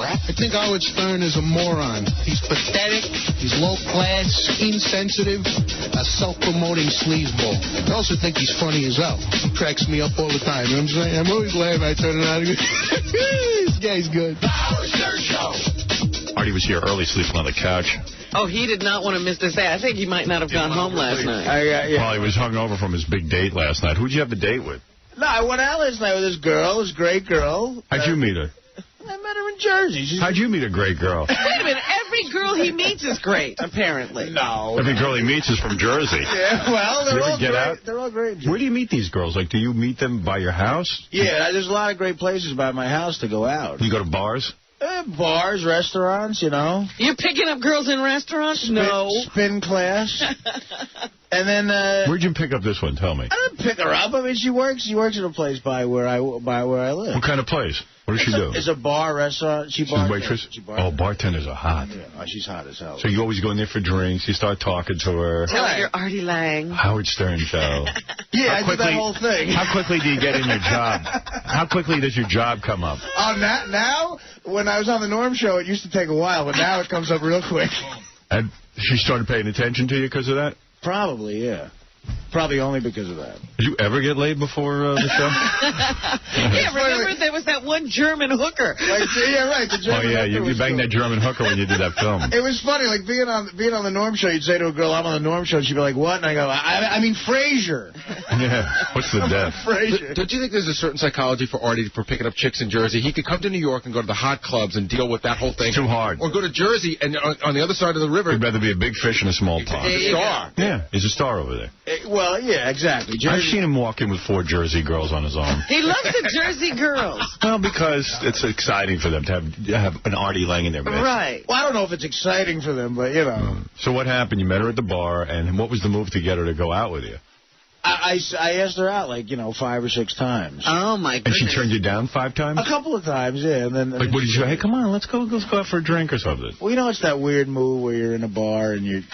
I think Howard Stern is a moron. He's pathetic, he's low class, insensitive, a self-promoting sleazeball. I also think he's funny as hell. He cracks me up all the time. You know what I'm saying? I'm always laughing. I turn around and go, this guy's good. The Howard Stern Show. Artie was here early, sleeping on the couch. Oh, he did not want to miss this day. I think he might not have gone home last night. Well, he was hungover from his big date last night. Who'd you have a date with? No, I went out last night with this girl, this great girl. How'd you meet her? I met her in Jersey. How'd you meet a great girl? Wait a minute. Every girl he meets is great, apparently. No. Every girl he meets is from Jersey. Yeah, well, they're all great. Out? They're all great. Where do you meet these girls? Like, do you meet them by your house? Yeah, there's a lot of great places by my house to go out. You go to bars? Bars, restaurants, you know. You're picking up girls in restaurants? No. Spin class. And then... Where'd you pick up this one? Tell me. I didn't pick her up. I mean, she works at a place by where I live. What kind of place? What does she do? It's a bar, restaurant. She's a waitress? Bartenders are hot. Yeah, she's hot as hell. So you always go in there for drinks. You start talking to her. Tell her you're Artie Lange. Howard Stern Show. Yeah, I did that whole thing. How quickly do you get in your job? How quickly does your job come up? Now, when I was on the Norm Show, it used to take a while, but now it comes up real quick. And she started paying attention to you because of that? Probably, yeah. Probably only because of that. Did you ever get laid before the show? Yeah, remember there was that one German hooker. Yeah, right. The German hooker you banged that German hooker when you did that film. It was funny, like being on the Norm Show. You'd say to a girl, "I'm on the Norm Show," and she'd be like, "What?" And I go, "I mean Frasier." Yeah. What's the death? Frasier. Don't you think there's a certain psychology for Artie for picking up chicks in Jersey? He could come to New York and go to the hot clubs and deal with that whole thing. It's too hard. Or go to Jersey and on the other side of the river. He'd rather be a big fish in a small pond. He's a star. Yeah, he's a star over there. Well, yeah, exactly. I've seen him walk in with 4 Jersey girls on his arm. He loves the Jersey girls. Well, because it's exciting for them to have an Artie Lange in their midst. Right. Well, I don't know if it's exciting for them, but, you know. So what happened? You met her at the bar, and what was the move to get her to go out with you? I asked her out, 5 or 6 times. Oh, my goodness. And she turned you down 5 times? A couple of times, yeah. And then what did you say? Hey, come on, let's go out for a drink or something. Well, you know, it's that weird move where you're in a bar and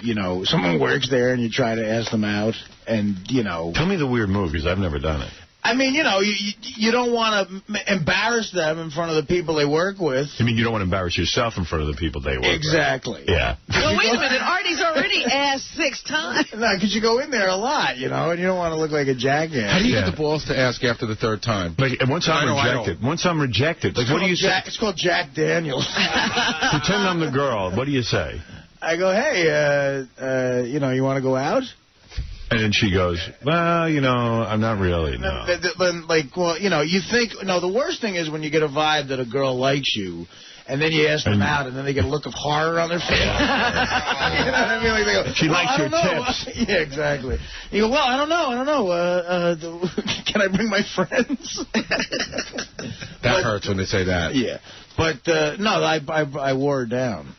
someone works there and you try to ask them out and, Tell me the weird move, because I've never done it. I mean, you don't want to embarrass them in front of the people they work with. You mean you don't want to embarrass yourself in front of the people they work with? Exactly. Yeah. Well, wait a minute. Artie's already asked 6 times. No, because you go in there a lot, and you don't want to look like a jackass. How do you get the balls to ask after the 3rd time? Once I'm rejected, what do you say? It's called Jack Daniels. Pretend I'm the girl. What do you say? I go, hey, you want to go out? And then she goes, well, I'm not really, no. You think, the worst thing is when you get a vibe that a girl likes you, and then you ask them out, and then they get a look of horror on their face. You know what I mean? They go, she likes your tips. Yeah, exactly. You go, well, I don't know. Can I bring my friends? That hurts when they say that. Yeah. But, no, I wore her down.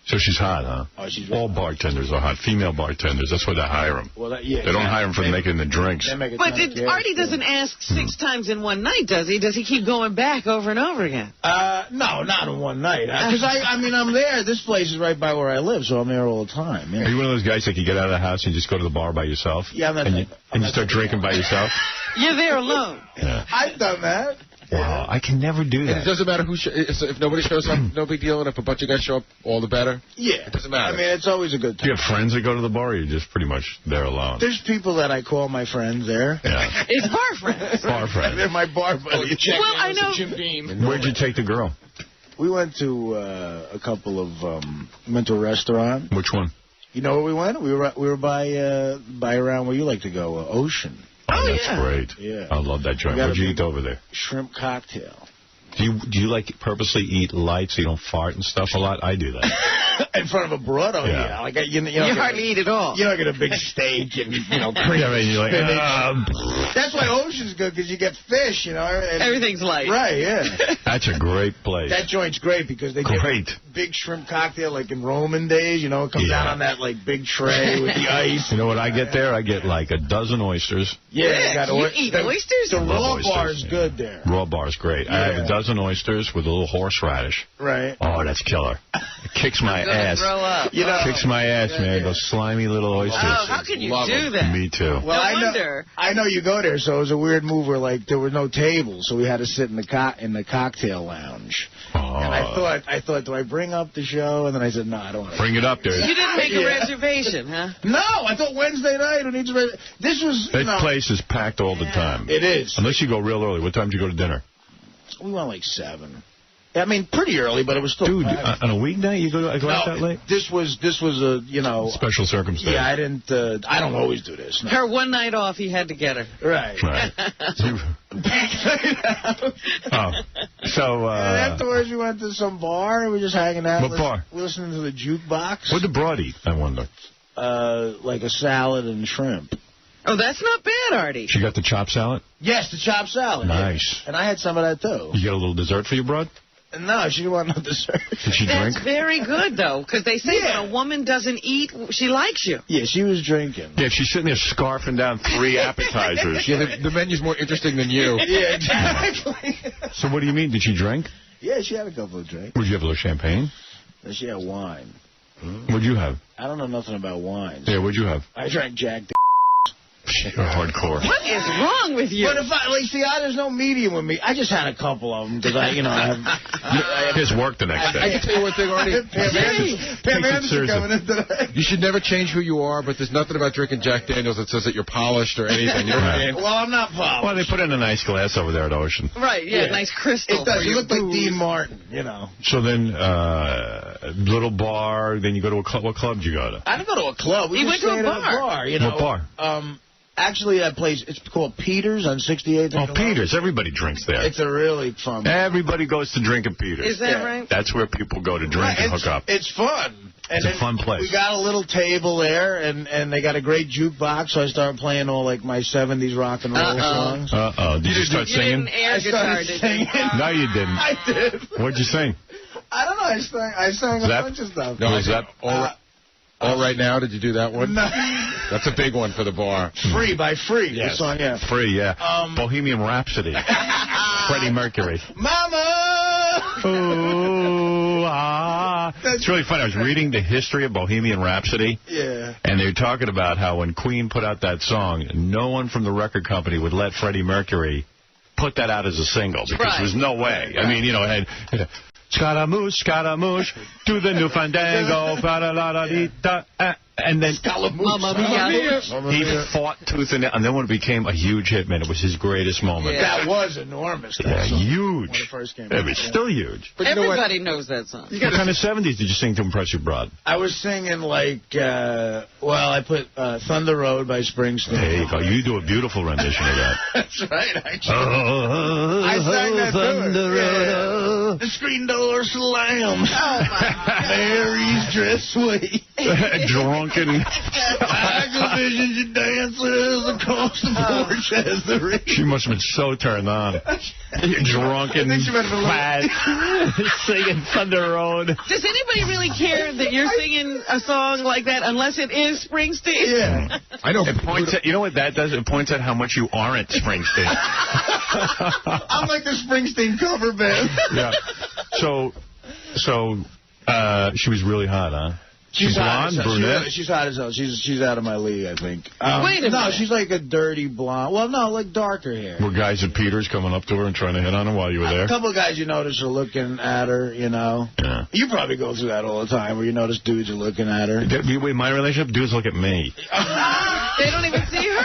So she's hot, huh? Oh, she's all bartenders are hot. Female bartenders. That's why they hire them. Well, they don't hire them for making the drinks. But Artie doesn't ask 6 times in one night, does he? Does he keep going back over and over again? No, not in one night. Because, I'm there. This place is right by where I live, so I'm there all the time. Yeah. Are you one of those guys that you get out of the house and you just go to the bar by yourself? Yeah, I'm not. And you start drinking by yourself? You're there alone. Yeah. I've done that. Wow, I can never do that. And it doesn't matter if nobody shows up, no big deal. And if a bunch of guys show up, all the better. Yeah. It doesn't matter. I mean, it's always a good time. Do you have friends that go to the bar, or you're just pretty much there alone? There's people that I call my friends there. Yeah. It's bar friends. Bar friends. They're my bar buddies. Well, I know. Jim Beam. Where'd you take the girl? We went to a couple of, went to a restaurant. Which one? You know where we went? We were by around where you like to go, Ocean. Oh, that's great. Yeah. I love that joint. What'd you eat over there? Shrimp cocktail. Do you like purposely eat light so you don't fart and stuff a lot? I do that. In front of a broad? Oh, yeah. Like, you hardly eat at all. You don't get a big steak and, cream you're like, That's why Ocean's good, because you get fish, And everything's light. Right, yeah. That's a great place. That joint's great because they get big shrimp cocktail like in Roman days, it comes out on that, big tray with the ice. You know what I get there? I get, a dozen oysters. Yeah. You eat oysters? The raw bar is good there. Raw bar is great. I have a dozen dozen oysters with a little horseradish. Right. Oh, that's killer. It kicks my ass. Throw up. You know, Kicks my ass, man. Those slimy little oysters. Oh, how can you do that? Me too. Well, No I know you go there, so it was a weird move where, like, there were no tables, so we had to sit in the cocktail lounge. Oh. And I thought, do I bring up the show? And then I said, no, I don't want to. Bring it up, dude. You didn't make a reservation, huh? No, I thought Wednesday night. Who needs a This was, That place is packed all the time. It is. Unless you go real early. What time did you go to dinner? We went like 7. I mean, pretty early, but it was still. Dude, packed. on a weeknight you go out that late? This was a, you know, special circumstance. Yeah, I didn't. I don't always do this. No. Her one night off, he had to get her. Right. So. And afterwards, we went to some bar. And we were just hanging out. What bar? Listening to the jukebox. What did the broad eat? I wonder. Like a salad and shrimp. Oh, that's not bad, Artie. She got the chopped salad? Yes, the chopped salad. Nice. Yeah. And I had some of that, too. You get a little dessert for your broad? No, she didn't want no dessert. Did she drink? That's very good, though, because they say when a woman doesn't eat, she likes you. Yeah, she was drinking. Yeah, she's sitting there scarfing down 3 appetizers. Yeah, the menu's more interesting than you. Yeah, exactly. So what do you mean? Did she drink? Yeah, she had a couple of drinks. Would you have a little champagne? She had wine. What'd you have? I don't know nothing about wine. Yeah, what'd you have? I drank Jack You're hardcore. What is wrong with you? But if there's no medium with me. I just had a couple of them because I have his work the next day. I can tell you one thing, Artie. Pam Anderson coming in today. You should never change who you are, but there's nothing about drinking Jack Daniels that says that you're polished or anything. You know what I mean? Well, I'm not polished. Well, they put in a nice glass over there at Ocean. Right, yeah, nice crystal. It does. You look like Dean Martin, you know. So then, little bar, then you go to a club. What club did you go to? I didn't go to a club. We went to a bar. You know. What bar? Actually, that place, it's called Peter's on 68th. Oh, Peter's. Everybody drinks there. It's a really fun bar. Everybody goes to drink at Peter's. Is that right? That's where people go to drink and hook up. It's fun. It's a fun place. We got a little table there, and they got a great jukebox, so I started playing all, like, my 70s rock and roll songs. Did you start singing? You didn't air guitar, did singing. No, you didn't. I did. What'd you sing? I don't know. I sang a bunch of stuff. No, is that all right now? Did you do that one? No. That's a big one for the bar. Free by Free. Yes. The song, yeah. Free, yeah. Bohemian Rhapsody. Freddie Mercury. Mama! Ooh, ah. It's really funny. I was reading the history of Bohemian Rhapsody. Yeah. And they were talking about how when Queen put out that song, no one from the record company would let Freddie Mercury put that out as a single because there was no way. I mean, you know, it had Scaramouche, do the new fandango, and then he fought tooth and nail, and then when it became a huge hit, man, it was his greatest moment. Yeah. That was enormous. Yeah, huge. When it first came out. It was still huge. But everybody knows that song. What kind of 70s did you sing to impress your broad? I was singing like, I put Thunder Road by Springsteen. There you go. You do a beautiful rendition of that. That's right, actually. I sang that Thunder Road. The screen door slams. Oh, my Mary's dress sweet. Drunken. Visions dances across the porch as the ring. She must have been so turned on. Drunken, fat, singing Thunder Road. Does anybody really care that you're singing a song like that unless it is Springsteen? Yeah. I know. It points at, you know what that does? It points at how much you aren't Springsteen. I'm like the Springsteen cover band. Yeah. So she was really hot, huh? She's blonde, brunette? She's hot as hell. She's out of my league, I think. Wait a minute. No, she's like a dirty blonde. Well, no, like darker hair. Were guys at Peter's coming up to her and trying to hit on her while you were there? A couple of guys you notice are looking at her, you know. Yeah. You probably go through that all the time where you notice dudes are looking at her. Wait, my relationship, dudes look at me. They don't even see her?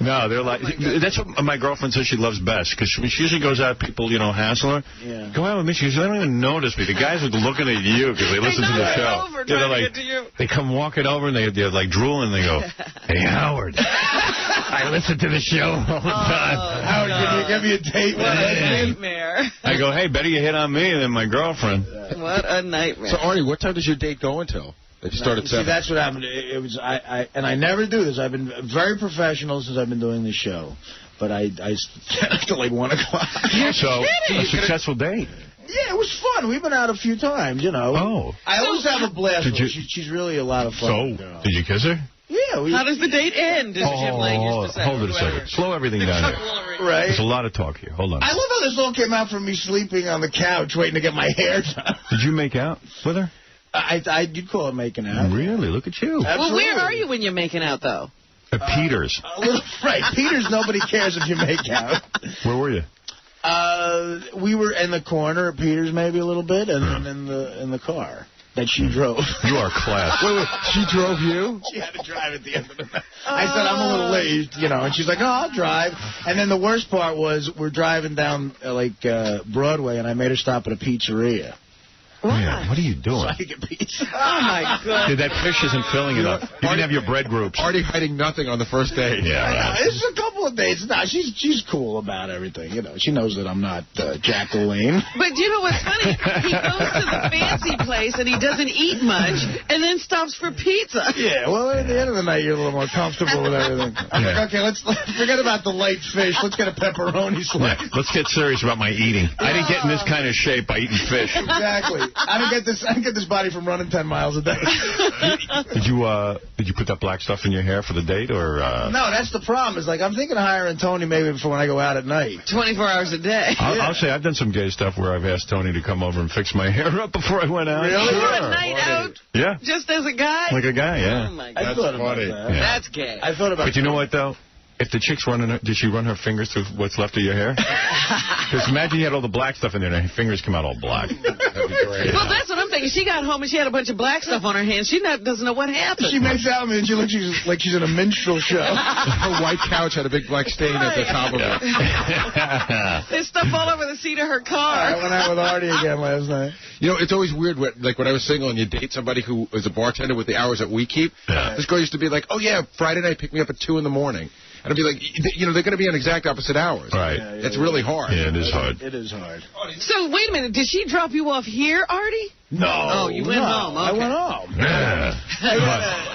No, they're like, that's what my girlfriend says she loves best, because she usually goes out, people, you know, hassle her. Yeah. Go out with me. She goes, they don't even notice me. The guys are looking at you because they listen to the show. They come walking over and they're like drooling and they go, hey, Howard, I listen to the show all the time. Howard, can you give me a date? What a nightmare. I go, hey, better you hit on me than my girlfriend. What a nightmare. So, Artie, what time does your date go until? Did you start at 7? See, that's what happened. It was and I never do this. I've been very professional since I've been doing this show. But I stayed up till like 1 o'clock. So, a successful date. Yeah, it was fun. We've been out a few times, you know. Oh. I always have a blast with her. She's really a lot of fun. So, did you kiss her? Yeah. How does the date end, as Jim Lange used to say? Hold it a second. Slow everything down here. Right. There's a lot of talk here. Hold on. I love how this all came out from me sleeping on the couch waiting to get my hair done. Did you make out with her? You'd call it making out. Really? Look at you. Absolutely. Well, where are you when you're making out, though? At Peter's. Right. Peter's, nobody cares if you make out. Where were you? We were in the corner at Peter's maybe a little bit, and then in the car that she drove. You are class. Wait, she drove you? She had to drive at the end of the night. I said, I'm a little late, and she's like, no, I'll drive. And then the worst part was we're driving down, Broadway, and I made her stop at a pizzeria. Yeah, what are you doing? So I could get pizza. Oh, my God. Dude, that fish isn't filling enough. You didn't have your bread groups. Artie hiding nothing on the first date. Yeah, right. This is a couple of dates. No, she's cool about everything. She knows that I'm not Jacqueline. But you know what's funny? He goes to the fancy place and he doesn't eat much and then stops for pizza. Yeah, well, at the end of the night, you're a little more comfortable with everything. I'm like, okay, let's forget about the light fish. Let's get a pepperoni slice. Yeah, let's get serious about my eating. I didn't get in this kind of shape by eating fish. Exactly. I didn't get this body from running 10 miles a day. Did you put that black stuff in your hair for the date, or? No, that's the problem. Is I'm thinking of hiring Tony maybe for when I go out at night. 24 hours a day. I'll say I've done some gay stuff where I've asked Tony to come over and fix my hair up before I went out. Really? For Sure. a night out? Yeah. Just as a guy? Like a guy, yeah. Oh, my God. I thought about that. Yeah. That's gay. I thought about But you know what, though? If the chick's did she run her fingers through what's left of your hair? Because imagine you had all the black stuff in there and her fingers come out all black. That'd be great. Well, that's what I'm thinking. She got home and she had a bunch of black stuff on her hands. She doesn't know what happened. She makes out with me and she looks like she's in a minstrel show. Her white couch had a big black stain at the top of it. There's stuff all over the seat of her car. I went out with Artie again last night. It's always weird when I was single and you date somebody who is a bartender with the hours that we keep. Yeah. This girl used to be like, oh, yeah, Friday night, pick me up at 2 in the morning. And I'd be like, they're going to be on exact opposite hours. Right. It's really hard. Yeah, it is hard. It is hard. So, wait a minute. Did she drop you off here, Artie? No. Oh, you went home. Okay. I went home. Yeah.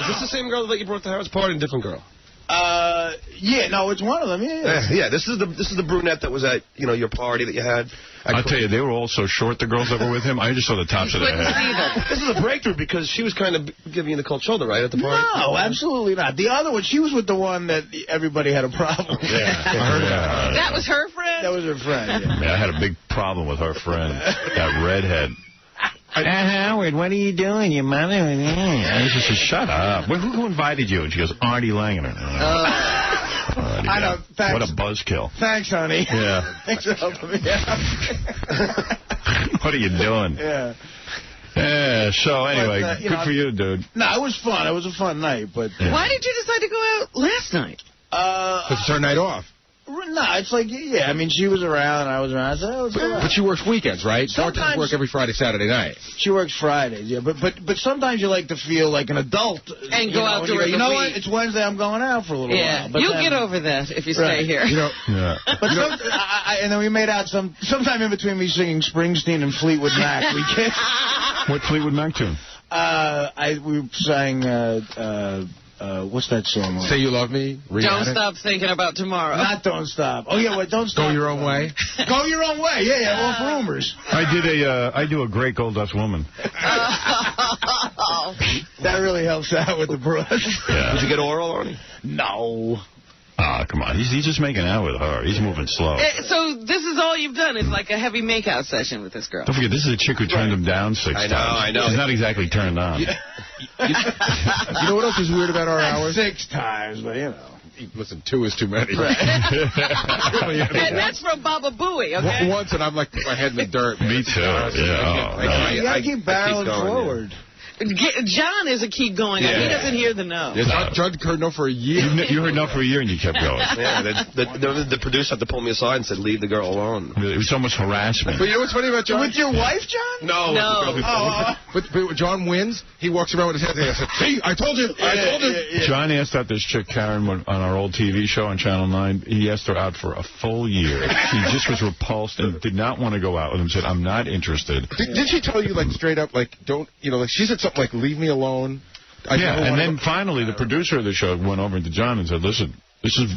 Is this the same girl that you brought to Howard's party? A different girl? Yeah, no, it's one of them. Yeah. This is the brunette that was at your party that you had. I'll tell you, they were all so short, the girls that were with him. I just saw the tops of their Couldn't head. see them. This is a breakthrough because she was kind of giving you the cold shoulder, right, at the party? No, absolutely not. The other one, she was with the one that everybody had a problem with. Yeah, I heard about That was her friend? That was her friend. Yeah. Yeah, I had a big problem with her friend, that redhead. Howard, what are you doing? Your mother? And she said, shut up. Who invited you? And she goes, Artie Lange. I know. Thanks. What a buzzkill. Thanks, honey. Yeah. Thanks for helping me out. What are you doing? Yeah. Yeah, so anyway, But, good for you, dude. No, it was fun. It was a fun night, but... Why did you decide to go out last night? It's her night off. No, it's like, yeah, I mean, she was around and I was around. I said, oh, let's go out. But she works weekends, right? Sometimes- Bartenders work every Friday, Saturday night. She works Fridays, yeah, but sometimes you like to feel like an adult. And go out during you the know week. what? It's Wednesday, I'm going out for a little Yeah. while. But You'll then- get over that if you Right. stay here. Yeah. But and then we made out sometime in between me singing Springsteen and Fleetwood Mac. We kissed. What Fleetwood Mac tune? We sang, what's that song? Say You Love Me. Don't stop thinking about tomorrow. Not Don't Stop. Oh, yeah, wait, Don't Stop. Go Your Own Way. Go Your Own Way. Yeah, off Rumors. I do a great Gold Dust Woman. That really helps out with the brush. Yeah. Did you get oral on him? No. Ah, come on. He's just making out with her. He's moving slow. So this is all you've done is like a heavy makeout session with this girl. Don't forget, this is a chick who turned him down 6 times. I know. She's not exactly turned on. You know what else is weird about our hours? 6 times, but you know. Listen, 2 is too many. And that's from Baba Booey, okay? Once, and I'm like, put my head in the dirt. Me too. Yeah. You gotta keep barreling forward. John is a keep going. Yeah. He doesn't hear the no. John heard no for a year. You heard no for a year and you kept going. Yeah, the producer had to pull me aside and said, leave the girl alone. It was almost harassment. But you know what's funny about John? With your wife, John? No. No. But when John wins, he walks around with his head there. I said, see, I told you. I told you. John asked out this chick, Karen, on our old TV show on Channel 9. He asked her out for a full year. She just was repulsed and did not want to go out with him. Said, I'm not interested. Did she tell you, like, straight up, like, don't, like, she said something like, leave me alone? And then finally the producer of the show went over to John and said, listen, this is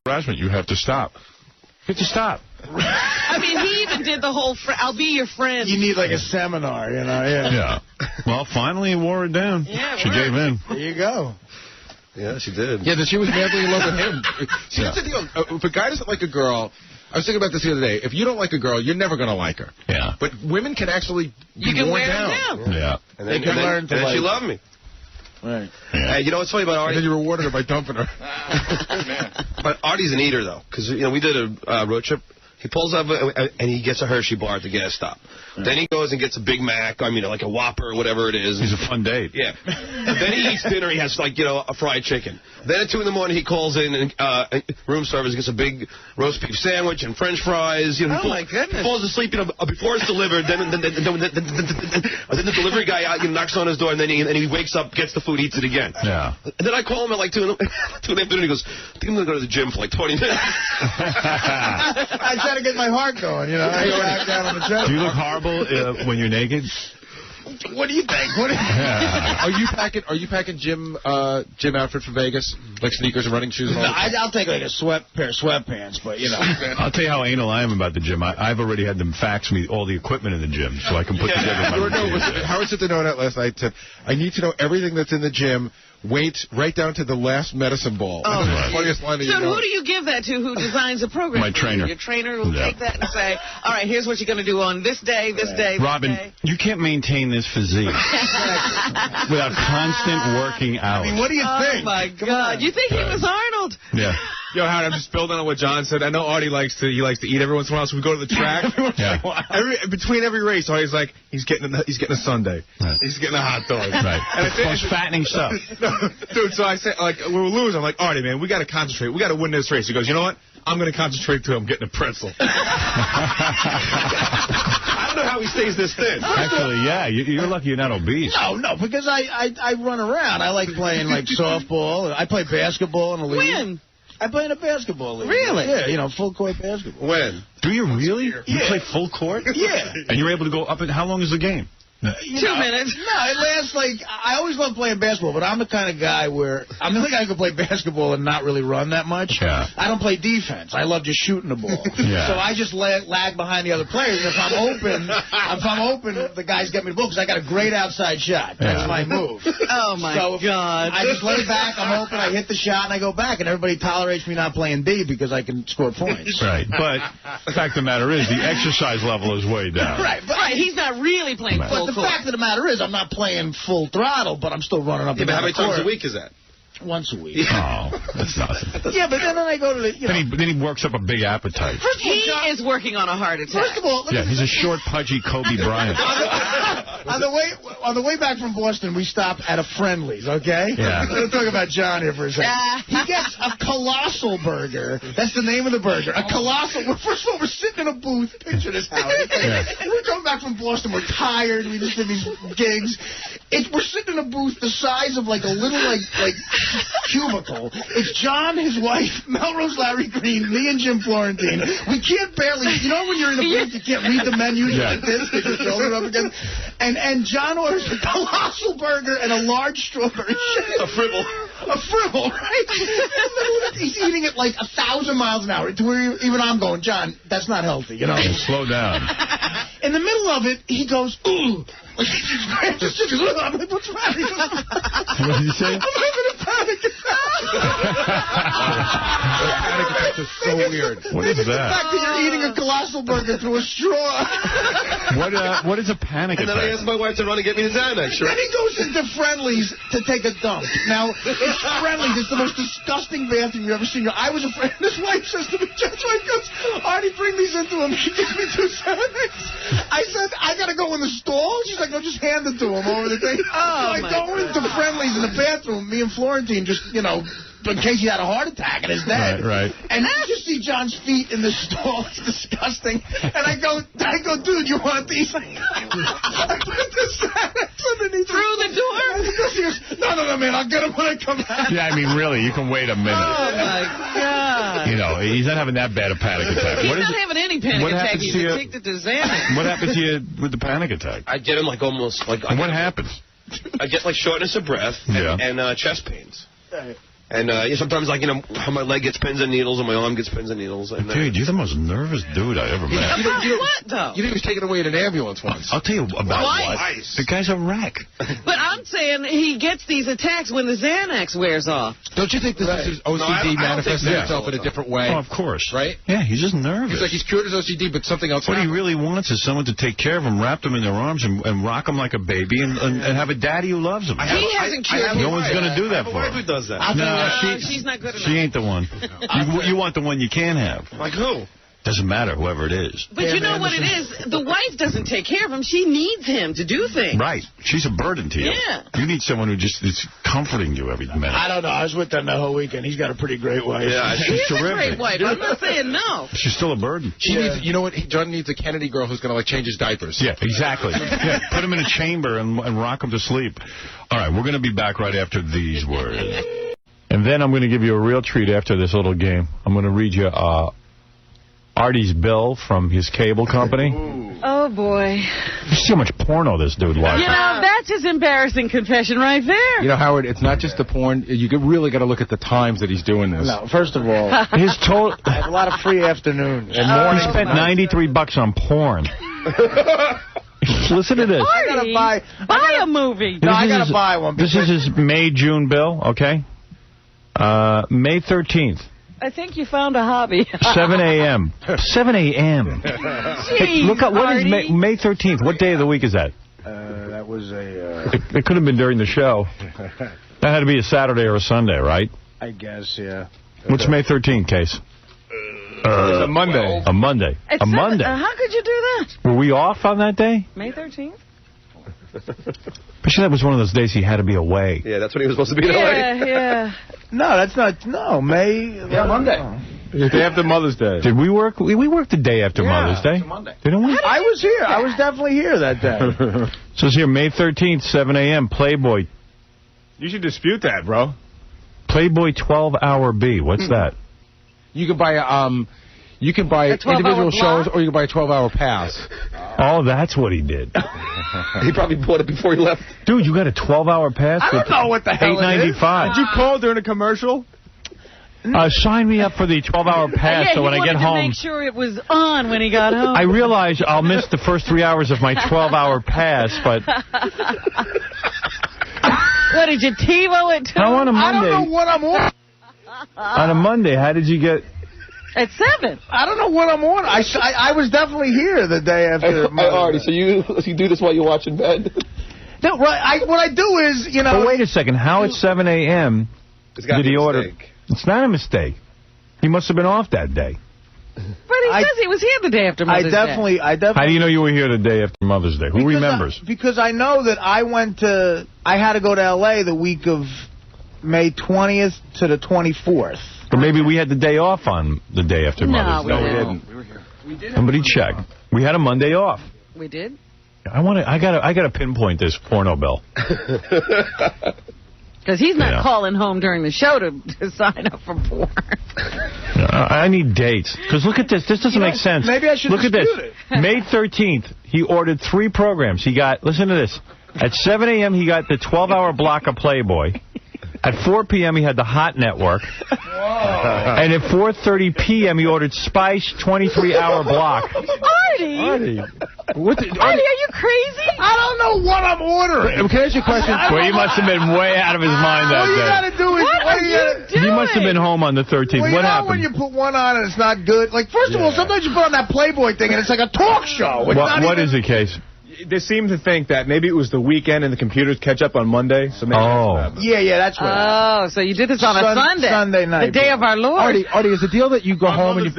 harassment. You have to stop. You have to stop. I mean, he even did the whole, I'll be your friend. You need like a seminar, Yeah. Yeah. Well, finally he wore it down. Yeah, she gave in. There you go. Yeah, she did. Yeah, that she was madly in love with him. See, that's the deal. If a guy doesn't like a girl, I was thinking about this the other day. If you don't like a girl, you're never going to like her. Yeah. But women can actually You can wear down. them down. Yeah. And then, and then she loved me. Right. Yeah. Hey, you know what's funny about Artie? And then you rewarded her by dumping her. But Artie's an eater, though, because, you know, we did a road trip. He pulls up and he gets a Hershey bar at the gas stop. Right. Then he goes and gets a Big Mac, like a Whopper or whatever it is. He's a fun date. Yeah. Then he eats dinner. He has, a fried chicken. Then at 2 in the morning, he calls in and room service, gets a big roast beef sandwich and French fries. You know, my goodness. He falls asleep, before it's delivered. Then the delivery guy knocks on his door, and then he wakes up, gets the food, eats it again. Yeah. And then I call him at 2 in the afternoon, and he goes, I think I'm going to go to the gym for 20 minutes. I try to get my heart going, I go back down on the treadmill. Do you look horrible when you're naked? What do you think? Yeah. Are you packing gym outfit for Vegas, like sneakers and running shoes? And all that? I'll take a pair of sweatpants, but I'll tell you how anal I am about the gym. I've already had them fax me all the equipment in the gym so I can put together my routine. Howard sent the note out last night. Said, I need to know everything that's in the gym. Wait right down to the last medicine ball. Oh. The funniest line So who do you give that to? Who designs the program? My trainer. Your trainer will take that and say, all right, here's what you're going to do on this day, this day, this Robin, day. you can't maintain this physique without constant working out. I mean, what do you think? Oh, my God. You think he was Arnold? Yeah. Yo, Howard, I'm just building on what John said. I know Artie likes to eat every once in a while, so we go to the track. Between every race, Artie's like, he's getting a sundae. Right. He's getting a hot dog. Right. And It's most fattening stuff. Dude, so I said, we were losing. I'm like, Artie, man, we got to concentrate. We got to win this race. He goes, you know what? I'm going to concentrate, too. I'm getting a pretzel. I don't know how he stays this thin. Actually, yeah, you're lucky you're not obese. No, because I run around. I like playing, softball. I play basketball in a league. When? I play in a basketball league. Really? Yeah, full court basketball. When? Do you really? You play full court? Yeah. And you're able to go up and how long is the game? 2 minutes. No, it lasts I always love playing basketball, but I'm the kind of guy where I'm the only guy who can play basketball and not really run that much. Yeah. I don't play defense. I love just shooting the ball. Yeah. So I just lag behind the other players. And if I'm open, the guys get me the ball because I got a great outside shot. That's my move. Oh, my God. I just lay back, I'm open, I hit the shot, and I go back, and everybody tolerates me not playing D because I can score points. Right. But the fact of the matter is the exercise level is way down. Right. But He's not really playing full the court. fact of the matter is, I'm not playing full throttle, but I'm still running up and down How many the court. times a week is that? Once a week. Oh, that's nothing. Yeah, but then I go to the, Then he works up a big appetite. He is working on a heart attack. First of all, Yeah, he's a short, pudgy Kobe Bryant. on the way back from Boston, we stopped at a Friendly's, okay? Yeah. Let's talk about John here for a second. He gets a colossal burger. That's the name of the burger. A colossal. First of all, we're sitting in a booth. Picture this, Howard. Yeah. We're coming back from Boston. We're tired. We just did these gigs. We're sitting in a booth the size of a little cubicle. It's John, his wife, Melrose Larry Green, me and Jim Florentine. We can't barely, when you're in a booth, you can't read the menu like this, with your shoulder up against. And John orders a colossal burger and a large strawberry shake. A fribble. A fribble, right? He's eating it 1,000 miles an hour. To where even I'm going, John, that's not healthy, Slow down. In the middle of it, he goes, ooh. I'm like, what's wrong? He goes, What did you say? I'm having a panic attack. Panic attacks are so weird. What is The that? fact that you're eating a colossal burger through a straw. What is a panic And then I attack? asked my wife to run and get me the Xanax. Then he goes into Friendly's to take a dump. Now, it's Friendly's. It's the most disgusting bathroom you've ever seen. I was afraid. His wife says to me, Judge White goes, Artie, bring these into him. He gives me 2 Xanax. I said, I got to go in the stall? She's like, no, just hand it to him over the thing. Oh, so I go into Friendly's in the bathroom. Me and Florentine just, in case he had a heart attack and is dead. Right. And you just see John's feet in the stall. It's disgusting. And I go, dude, you want these? I put the Xanax underneath Through the door? He goes, no, man, I'll get him when I come back. Yeah, I mean, really, you can wait a minute. Oh, my God. He's not having that bad a panic attack. He's not having any panic attack. He's addicted to Xanax. What happened to you with the panic attack? I get him almost And what happens? I get shortness of breath and chest pains. And sometimes, like, how my leg gets pins and needles and my arm gets pins and needles. And, dude, you're the most nervous dude I ever met. What, though? You think he was taken away in an ambulance once? I'll tell you about what. The guy's a wreck. But I'm saying he gets these attacks when the Xanax wears off. Don't you think this is OCD manifesting itself in a different way? Oh, of course. Right? Yeah, he's just nervous. He's like he's cured his OCD, but something else What he really wants is someone to take care of him, wrap him in their arms, and rock him like a baby, and have a daddy who loves him. He hasn't cured him. No one's going to do that for him. Who does that? No, she's not good enough. She ain't the one. You want the one you can have. Like who? Doesn't matter, whoever it is. But you know what it is? The wife doesn't take care of him. She needs him to do things. Right. She's a burden to you. Yeah. You need someone who just is comforting you every minute. I don't know. I was with them the whole weekend. He's got a pretty great wife. Yeah, She's terrific. a great wife. I'm not saying no. She's still a burden. She needs, you know what? John needs a Kennedy girl who's going to, like, change his diapers. Yeah, exactly. Yeah, put him in a chamber and rock him to sleep. All right, we're going to be back right after these words. And then I'm going to give you a real treat after this little game. I'm going to read you Artie's bill from his cable company. Oh, boy. You see how much porno this dude likes. You know, that's his embarrassing confession right there. You know, Howard, it's not just the porn. You really got to look at the times that he's doing this. No, first of all, His total. I have a lot of free afternoons. He spent $93 on porn. Listen to this. Artie, buy a movie. No, I got to buy one. This is his May-June bill, okay? May 13th. I think you found a hobby. 7 a.m. 7 a.m. Hey, look up, what is May 13th? What day of the week is that? That was a... It could have been during the show. That had to be a Saturday or a Sunday, right? I guess, yeah. What's May 13th, Case? It's a Monday. A Monday. It's a Monday. How could you do that? Were we off on that day? May 13th? But that was one of those days he had to be away. Yeah, that's when he was supposed to be in LA. Yeah. No, that's not... No, May... Yeah, Monday. The day after Mother's Day. Did we work? We worked the day after Mother's Day. It's a Monday. Didn't we? I was here. I was definitely here that day. So it's here, May 13th, 7 a.m., Playboy. You should dispute that, bro. Playboy 12-hour B. What's that? You can buy individual shows, or you can buy a 12-hour pass. Oh, that's what he did. He probably bought it before he left. Dude, you got a 12-hour pass? I don't know what the hell it is. $8.95. Did you call during a commercial? Sign me up for the 12-hour pass so when I get home... to make sure it was on when he got home. I realize I'll miss the first 3 hours of my 12-hour pass, but... What, did you TiVo it to How on a him? Monday? I don't know what I'm on. On a Monday, how did you get... At 7. I don't know what I'm on. I was definitely here the day after. Artie, so you do this while you watch in bed? No, right. What I do is, you know. But wait a second. How at 7 a.m. did he order? It's not a mistake. He must have been off that day. But he says he was here the day after Mother's Day. I definitely. How do you know you were here the day after Mother's Day? Who remembers? Because I know that I had to go to L.A. the week of May 20th to the 24th. Or maybe we had the day off on the day after Mother's Day. No, we didn't. We were here. Somebody check. We had a Monday off. We did? I gotta pinpoint this porno bill. Because he's not calling home during the show to sign up for porn. I need dates. Because look at this. This doesn't make sense. Maybe I should look at this. it. May 13th, he ordered 3 programs. He got, listen to this. At 7 a.m., he got the 12-hour block of Playboy. At 4 p.m., he had the Hot Network. Whoa. And at 4:30 p.m., he ordered Spice 23-hour block. Artie? Artie, are you crazy? I don't know what I'm ordering. Can I ask you a question? Well, he must have been way out of his mind that All you day. got to do is... What are you doing? He must have been home on the 13th. Well, what you know happened? when you put one on and it's not good? Like, first of all, sometimes you put on that Playboy thing and it's like a talk show. What is the case? They seem to think that maybe it was the weekend and the computers catch up on Monday. So maybe that's what happened. Oh, so you did this on a Sunday. Sunday night. The day of our Lord. Artie, is the deal that you go home and you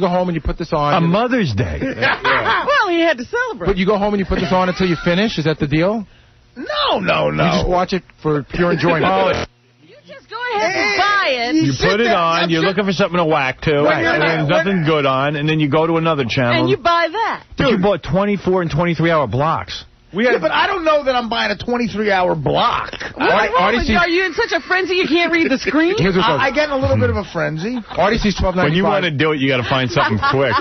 go home and you put this on? On Mother's Day. Well, he had to celebrate. But you go home and you put this on until you finish? Is that the deal? No. You just watch it for pure enjoyment. Just go ahead and buy it. You put it on, you're looking for something to whack to, and there's nothing good on, and then you go to another channel. And you buy that. But you bought 24 and 23-hour blocks. but I don't know that I'm buying a 23-hour block. Are you in such a frenzy you can't read the screen? I get in a little bit of a frenzy. Artie sees $12.95. When you want to do it, you got to find something quick.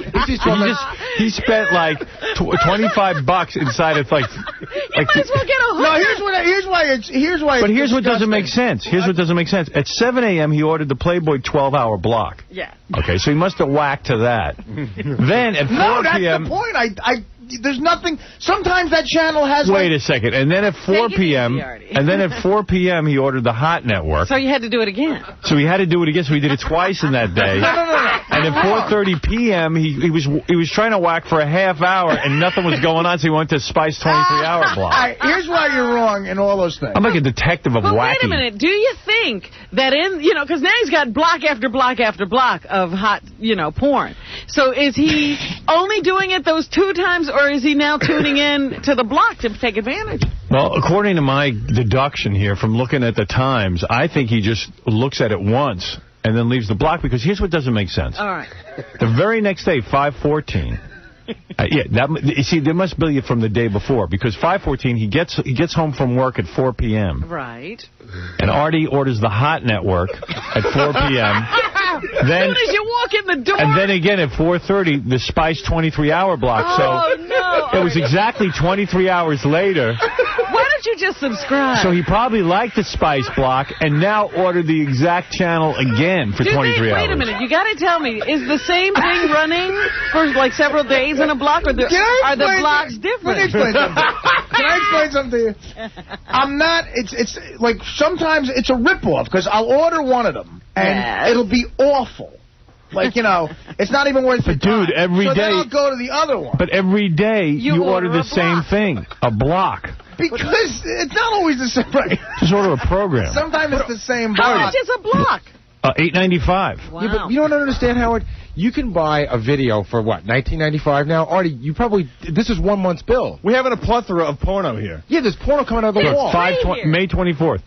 He spent like $25 inside of like. You might as well get a hookup. No, here's why. But here's what doesn't make sense. Here's what doesn't make sense. At 7 a.m., he ordered the Playboy 12-hour block. Yeah. Okay, so he must have whacked to that. Then at 4 No, that's p.m. the point. There's nothing. Sometimes that channel has. Wait a second. And then at 4 p.m. He ordered the Hot Network. So you had to do it again. So he had to do it again. So he did it twice in that day. No. And at 4:30 p.m. he was trying to whack for a half hour and nothing was going on. So he went to Spice 23-hour block. All right, here's why you're wrong in all those things. I'm like a detective of But whacking. wait a minute. Do you think that because now he's got block after block after block of hot, porn. So is he only doing it those 2 times, or is he now tuning in to the block to take advantage? Well, according to my deduction here from looking at the times, I think he just looks at it once and then leaves the block, because here's what doesn't make sense. All right. The very next day, 5:14. You see, there must be from the day before, because 5:14 he gets home from work at 4 p.m. Right. And Artie orders the Hot Network at 4 p.m. Then, as soon as you walk in the door. And then again at 4:30, the Spice 23-hour block. No. It was exactly 23 hours later. Why don't you just subscribe? So he probably liked the Spice block and now ordered the exact channel again for 23 hours. Wait a minute. You got to tell me, is the same thing running for like several days in a block, or are the blocks different? Can I explain something to you? I'm not. It's like sometimes it's a ripoff, because I'll order one of them and it'll be awful. Like, it's not even worth it. But, dude, every day. Then I'll go to the other one. But every day you order the same thing, a block. Because it's not always the same. Right. Just order a program. Sometimes it's the same block. How much is a block? $8.95. Wow. Yeah, but you don't understand, Howard. You can buy a video for what, $19.95 now? Artie, this is 1 month's bill. We're having a plethora of porno here. Yeah, there's porno coming out of the wall. May 24th.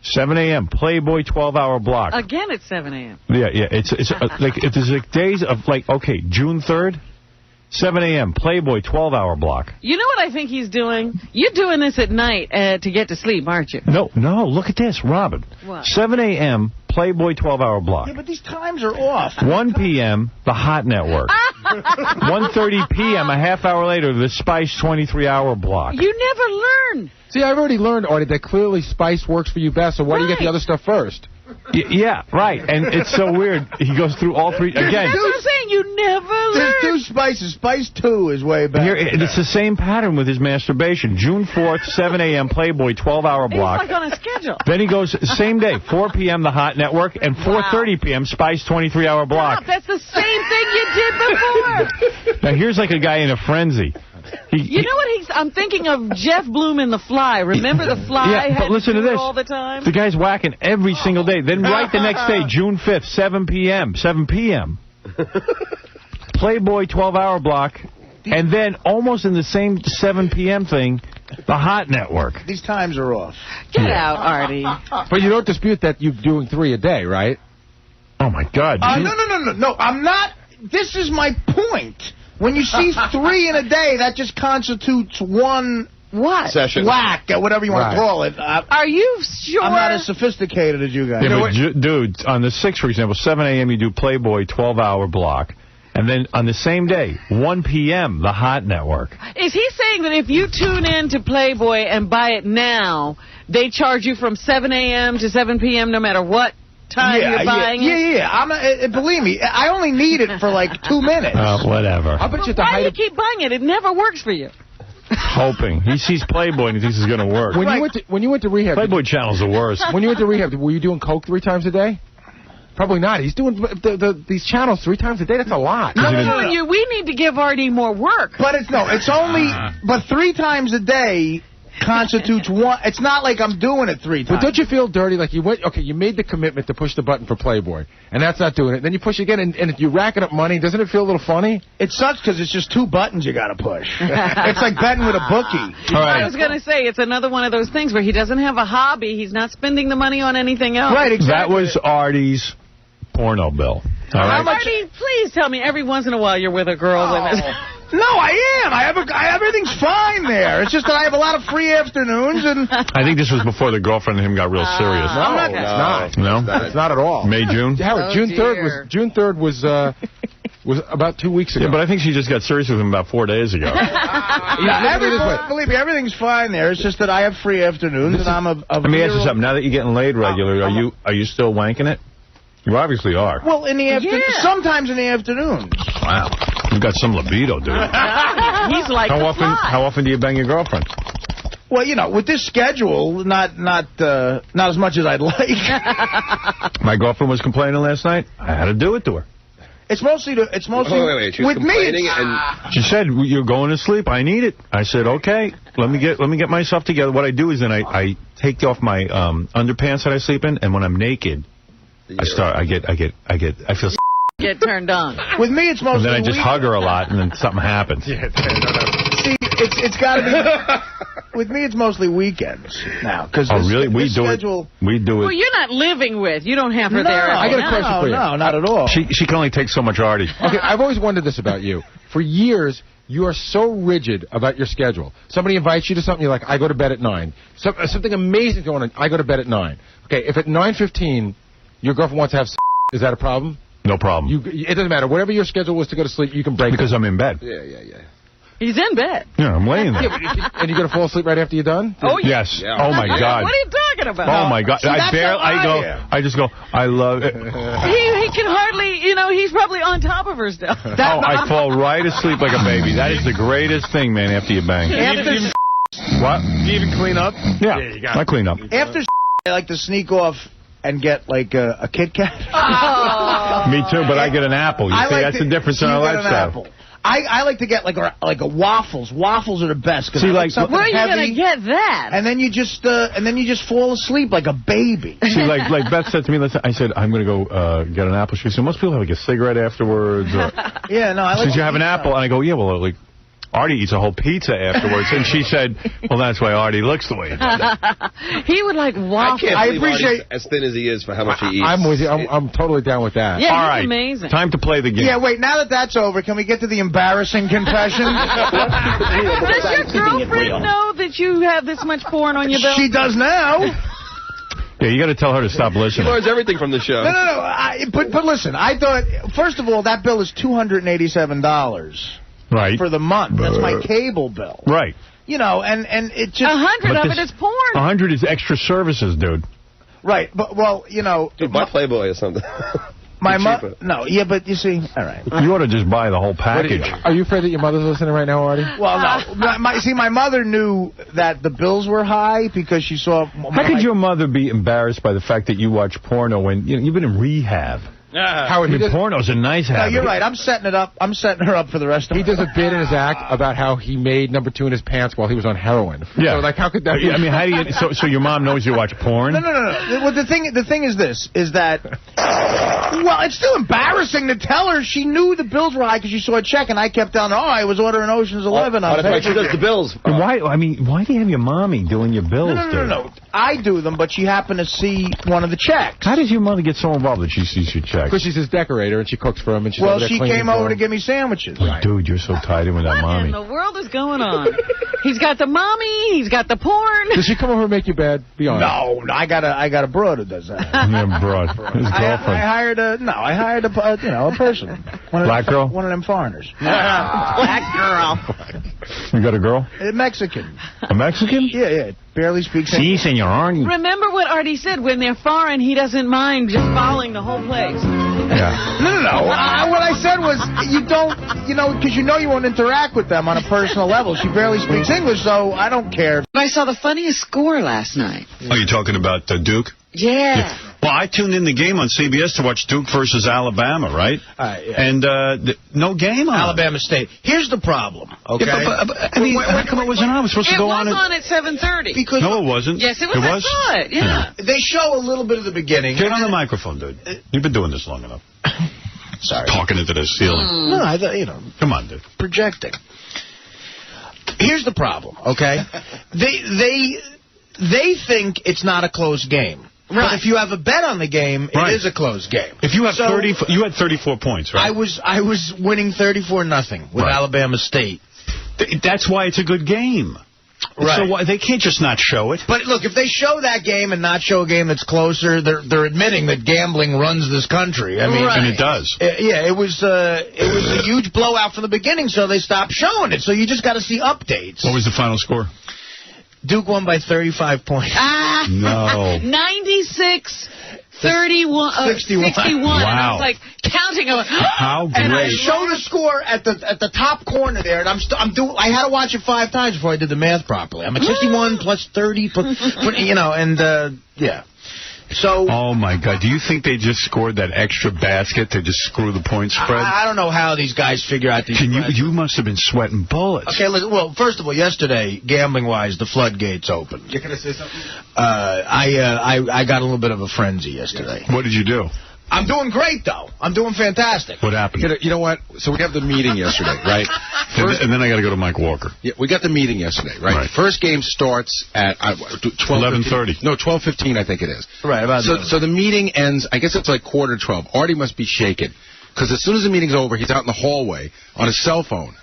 7 a.m. Playboy 12-hour block. Again at 7 a.m. Yeah. It's like days of June 3rd, 7 a.m. Playboy 12-hour block. You know what I think he's doing? You're doing this at night to get to sleep, aren't you? No. Look at this, Robin. What? 7 a.m. Playboy 12-hour block. Yeah, but these times are off. 1 p.m. the Hot Network. 1:30 p.m. a half hour later the Spice 23-hour block. You never learn. See, I've already learned, Artie, that clearly Spice works for you best, so why do you get the other stuff first? Yeah, right. And it's so weird. He goes through all three. Again, that's what I'm saying. You never learn. There's 2 Spices. Spice 2 is way better. Here, it's the same pattern with his masturbation. June 4th, 7 a.m. Playboy 12-hour block. It's like on a schedule. Then he goes, same day, 4 p.m. the Hot Network, and 4:30 p.m. Spice 23-hour block. Stop, that's the same thing you did before. Now, here's like a guy in a frenzy. You know what I'm thinking of Jeff Bloom in The Fly. Remember The Fly? Yeah, but listen to this. All the time? The guy's whacking every single day. Then right the next day, June 5th, 7 p.m. Playboy 12-hour block. And then almost in the same 7 p.m. thing, the Hot Network. These times are off. Get out, Artie. But you don't dispute that you're doing 3 a day, right? Oh, my God. No, I'm not. This is my point. When you see 3 in a day, that just constitutes one session. Whack, or whatever you want to call it. Are you sure? I'm not as sophisticated as you guys. Yeah, but dude, on the 6th, for example, 7 a.m. you do Playboy 12-hour block. And then on the same day, 1 p.m., the Hot Network. Is he saying that if you tune in to Playboy and buy it now, they charge you from 7 a.m. to 7 p.m. no matter what time you're buying it? Yeah. I'm not, believe me, I only need it for like 2 minutes. Whatever. I bet you Why do you keep buying it? It never works for you. Hoping. He sees Playboy and he thinks it's going to work. When you went to rehab... Playboy Channel's the worst. When you went to rehab, were you doing coke 3 times a day? Probably not. He's doing these channels 3 times a day. That's a lot. No. We need to give Artie more work. But it's only... But 3 times a day constitutes one. It's not like I'm doing it 3 times. But don't you feel dirty? Like you made the commitment to push the button for Playboy, and that's not doing it. Then you push again, and if you're racking up money, doesn't it feel a little funny? It sucks because it's just 2 buttons you got to push. It's like betting with a bookie. All right. I was going to say, it's another one of those things where he doesn't have a hobby. He's not spending the money on anything else. Right, exactly. That was Artie's porno bill. All right. Artie, please tell me every once in a while you're with a girl with it. No, I am. Everything's fine there. It's just that I have a lot of free afternoons. And I think this was before the girlfriend and him got real serious. No, it's not. No? It's not at all. May, June? Howard, June 3rd was about 2 weeks ago. Yeah, but I think she just got serious with him about 4 days ago. Believe me, everything's fine there. It's just that I have free afternoons, and I'm a Let me ask you something. Now that you're getting laid regularly, are you still wanking it? You obviously are. Well, in the afternoon, sometimes in the afternoon. Wow. You've got some libido, dude. He's like How often do you bang your girlfriend? Well, you know, with this schedule, not as much as I'd like. My girlfriend was complaining last night. I had to do it to her. It's mostly Wait. She was with me. and She said, "You're going to sleep. I need it." I said, "Okay, let me get myself together." What I do is then I take off my underpants that I sleep in, and when I'm naked, I feel get turned on. With me, it's mostly. And then I just hug her a lot, and then something happens. See, it's got to be. With me, it's mostly weekends now. Oh, really? We do it. Well, you're not living with. You don't have her there. I got a question for you. No, not at all. She can only take so much Artie. Okay, I've always wondered this about you. For years, you are so rigid about your schedule. Somebody invites you to something, you're like, I go to bed at 9. Something amazing going on, I go to bed at 9. Okay, if at 9:15 your girlfriend wants to have sex, is that a problem? No problem. It doesn't matter. Whatever your schedule was to go to sleep, you can break because I'm in bed. Yeah. He's in bed. Yeah, I'm laying there. And you're going to fall asleep right after you're done? Oh, yes. Yeah. Oh, my God. What are you talking about? Oh, my God. I just go, I love it. He can hardly, he's probably on top of her still. I fall right asleep like a baby. That is the greatest thing, man, after you bang. What? You even clean up? Yeah, I clean up. After I like to sneak off and get like a Kit Kat. Me too, but I get an apple. You see, that's the difference in our lifestyle. I like to get like a waffles. Waffles are the best. See, like, where are you gonna get that? And then you just fall asleep like a baby. See, like Beth said to me, I said I'm gonna go get an apple. She said most people have like a cigarette afterwards. Or, yeah, no, I like. Since you have an apple, and I go, yeah, well, like. Artie eats a whole pizza afterwards, and she said, well, that's why Artie looks the way he does. He would like waffles. I appreciate as thin as he is for how much he eats. I'm with you. I'm totally down with that. Yeah, all right. Amazing. Time to play the game. Yeah, wait, now that that's over, can we get to the embarrassing confession? Does your girlfriend know that you have this much porn on your belt? She does now. Yeah, you got to tell her to stop listening. She learns everything from the show. No. But listen, I thought, first of all, that bill is $287. Right. For the month. That's my cable bill. Right. And it just... 100 of it is porn. 100 is extra services, dude. Right. But, well, Dude, buy Playboy or something. My mother... No, yeah, but you see... All right. You ought to just buy the whole package. Are you afraid that your mother's listening right now, Artie? Well, no. My mother knew that the bills were high because she saw... How could your mother be embarrassed by the fact that you watch porno when you've been in rehab? Howard, porno's a nice habit. No, you're right. I'm setting her up for the rest of He does a bit in his act about how he made number 2 in his pants while he was on heroin. Yeah. So, like, how could that be? I mean, how do you... So your mom knows you watch porn? No. Well, the thing is this, is that... Well, it's still embarrassing to tell her. She knew the bills were high because she saw a check, and I kept telling her, I was ordering Ocean's 11. That's why she does the bills. Why do you have your mommy doing your bills, No. I do them, but she happened to see one of the checks. How does your mother get so involved that she sees your checks? Because she's his decorator, and she cooks for him, and she's well, she came over to give me sandwiches. Right. Dude, you're so tied in with that mommy. What in the world is going on? He's got the mommy. He's got the porn. Does she come over and make you bed? Be honest. No, I got a broad who does that. Yeah, broad. His girlfriend. I hired a person. Black girl? One of them foreigners. Black girl. You got a girl? A Mexican. A Mexican? Yeah. Barely speaks English. Si, senor. Remember what Artie said. When they're foreign, he doesn't mind just following the whole place. Yeah. No. What I said was, you don't, because you won't interact with them on a personal level. She barely speaks English, so I don't care. I saw the funniest score last night. Oh, you're talking about Duke? Yeah. Well, I tuned in the game on CBS to watch Duke versus Alabama, right? Yeah. And no game on. Alabama State. Here's the problem, okay? Yeah, but I mean, how come it wasn't on? It was supposed to go on at 7:30. Because no, it wasn't. Yes, it was. I saw it, yeah. They show a little bit of the beginning. Get on the microphone, dude. You've been doing this long enough. Sorry. Talking into the ceiling. No, I thought, Come on, dude. Projecting. Here's the problem, okay? They think it's not a close game. But if you have a bet on the game, it is a closed game. If you have you had 34 points, right? I was winning 34-0 with Alabama State. That's why it's a good game. Right. So why, they can't just not show it. But look, if they show that game and not show a game that's closer, they're admitting that gambling runs this country. I mean, and it does. It was a huge blowout from the beginning, so they stopped showing it. So you just got to see updates. What was the final score? Duke won by 35 points. No. 96. 61. 61. Wow. And I was like counting. How great. And I show the score at the top corner there, and I had to watch it 5 times before I did the math properly. I'm at 61 plus 30, yeah. So. Oh my God! Do you think they just scored that extra basket to just screw the point spread? I don't know how these guys figure out these. You must have been sweating bullets. Okay, listen, well, first of all, yesterday, gambling-wise, the floodgates opened. Can I say something? I got a little bit of a frenzy yesterday. What did you do? I'm doing great, though. I'm doing fantastic. What happened? You know what? So we have the meeting yesterday, right? And then I got to go to Mike Walker. Yeah, we got the meeting yesterday, right? First game starts at 11:30. No, 12:15, I think it is. Right. About so the meeting ends, I guess it's like 11:45. Artie must be shaken. Because as soon as the meeting's over, he's out in the hallway on his cell phone.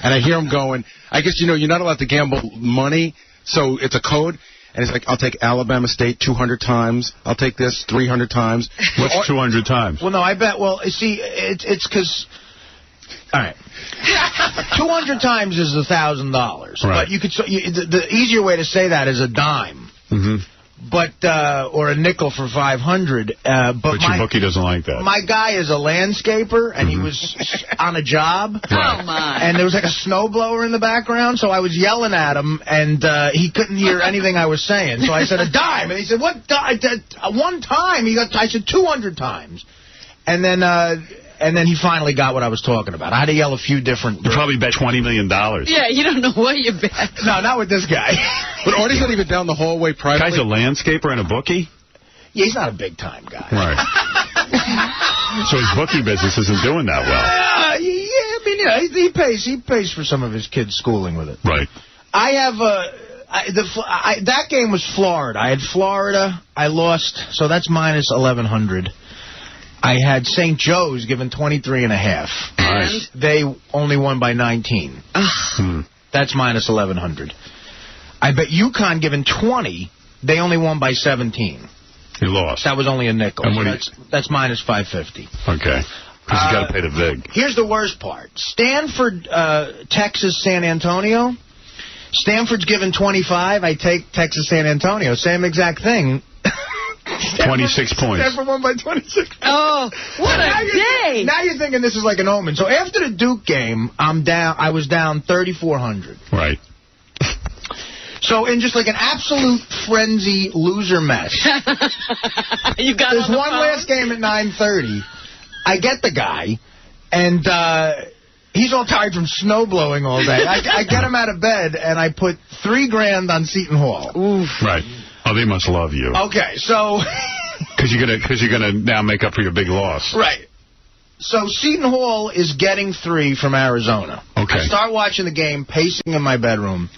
And I hear him going, I guess, you're not allowed to gamble money, so it's a code. And he's like, I'll take Alabama State 200 times. I'll take this 300 times. What's 200 times? Well, no, I bet. Well, see, it's because. All right. 200 times is $1,000. Right. But you could. The easier way to say that is a dime. Mm-hmm. But or a nickel for 500. But your bookie doesn't like that. My guy is a landscaper, and he was on a job. Right. Oh my! And there was like a snowblower in the background, so I was yelling at him, and he couldn't hear anything I was saying. So I said a dime, and he said, "What? One time?" I said 200 times, and then he finally got what I was talking about. I had to yell a few different. You probably bet $20 million. Yeah, you don't know what you bet. No, not with this guy. But Artie's not even down the hallway privately. Guy's a landscaper and a bookie? Yeah, he's not a big-time guy. Right. So his bookie business isn't doing that well. Yeah, I mean, he pays for some of his kids' schooling with it. Right. I have that game was Florida. I had Florida. I lost, so that's minus 1,100. I had St. Joe's given 23.5. Nice. They only won by 19. That's minus 1,100. I bet UConn given 20. They only won by 17. You lost. That was only a nickel. And that's minus 550. Okay. Because you got to pay the vig. Here's the worst part. Stanford, Texas, San Antonio. Stanford's given 25. I take Texas, San Antonio. Same exact thing. 26 points. Stanford won by 26 points. Oh, what a day. Now you're thinking this is like an omen. So after the Duke game, I was down 3,400. Right. So in just like an absolute frenzy loser mess. There's one last game at 9:30. I get the guy, and he's all tired from snow blowing all day. I get him out of bed, and I put $3,000 on Seton Hall. Oof. Right. Oh, they must love you. Okay, so... Because you're gonna now make up for your big loss. Right. So Seton Hall is getting 3 from Arizona. Okay. I start watching the game, pacing in my bedroom.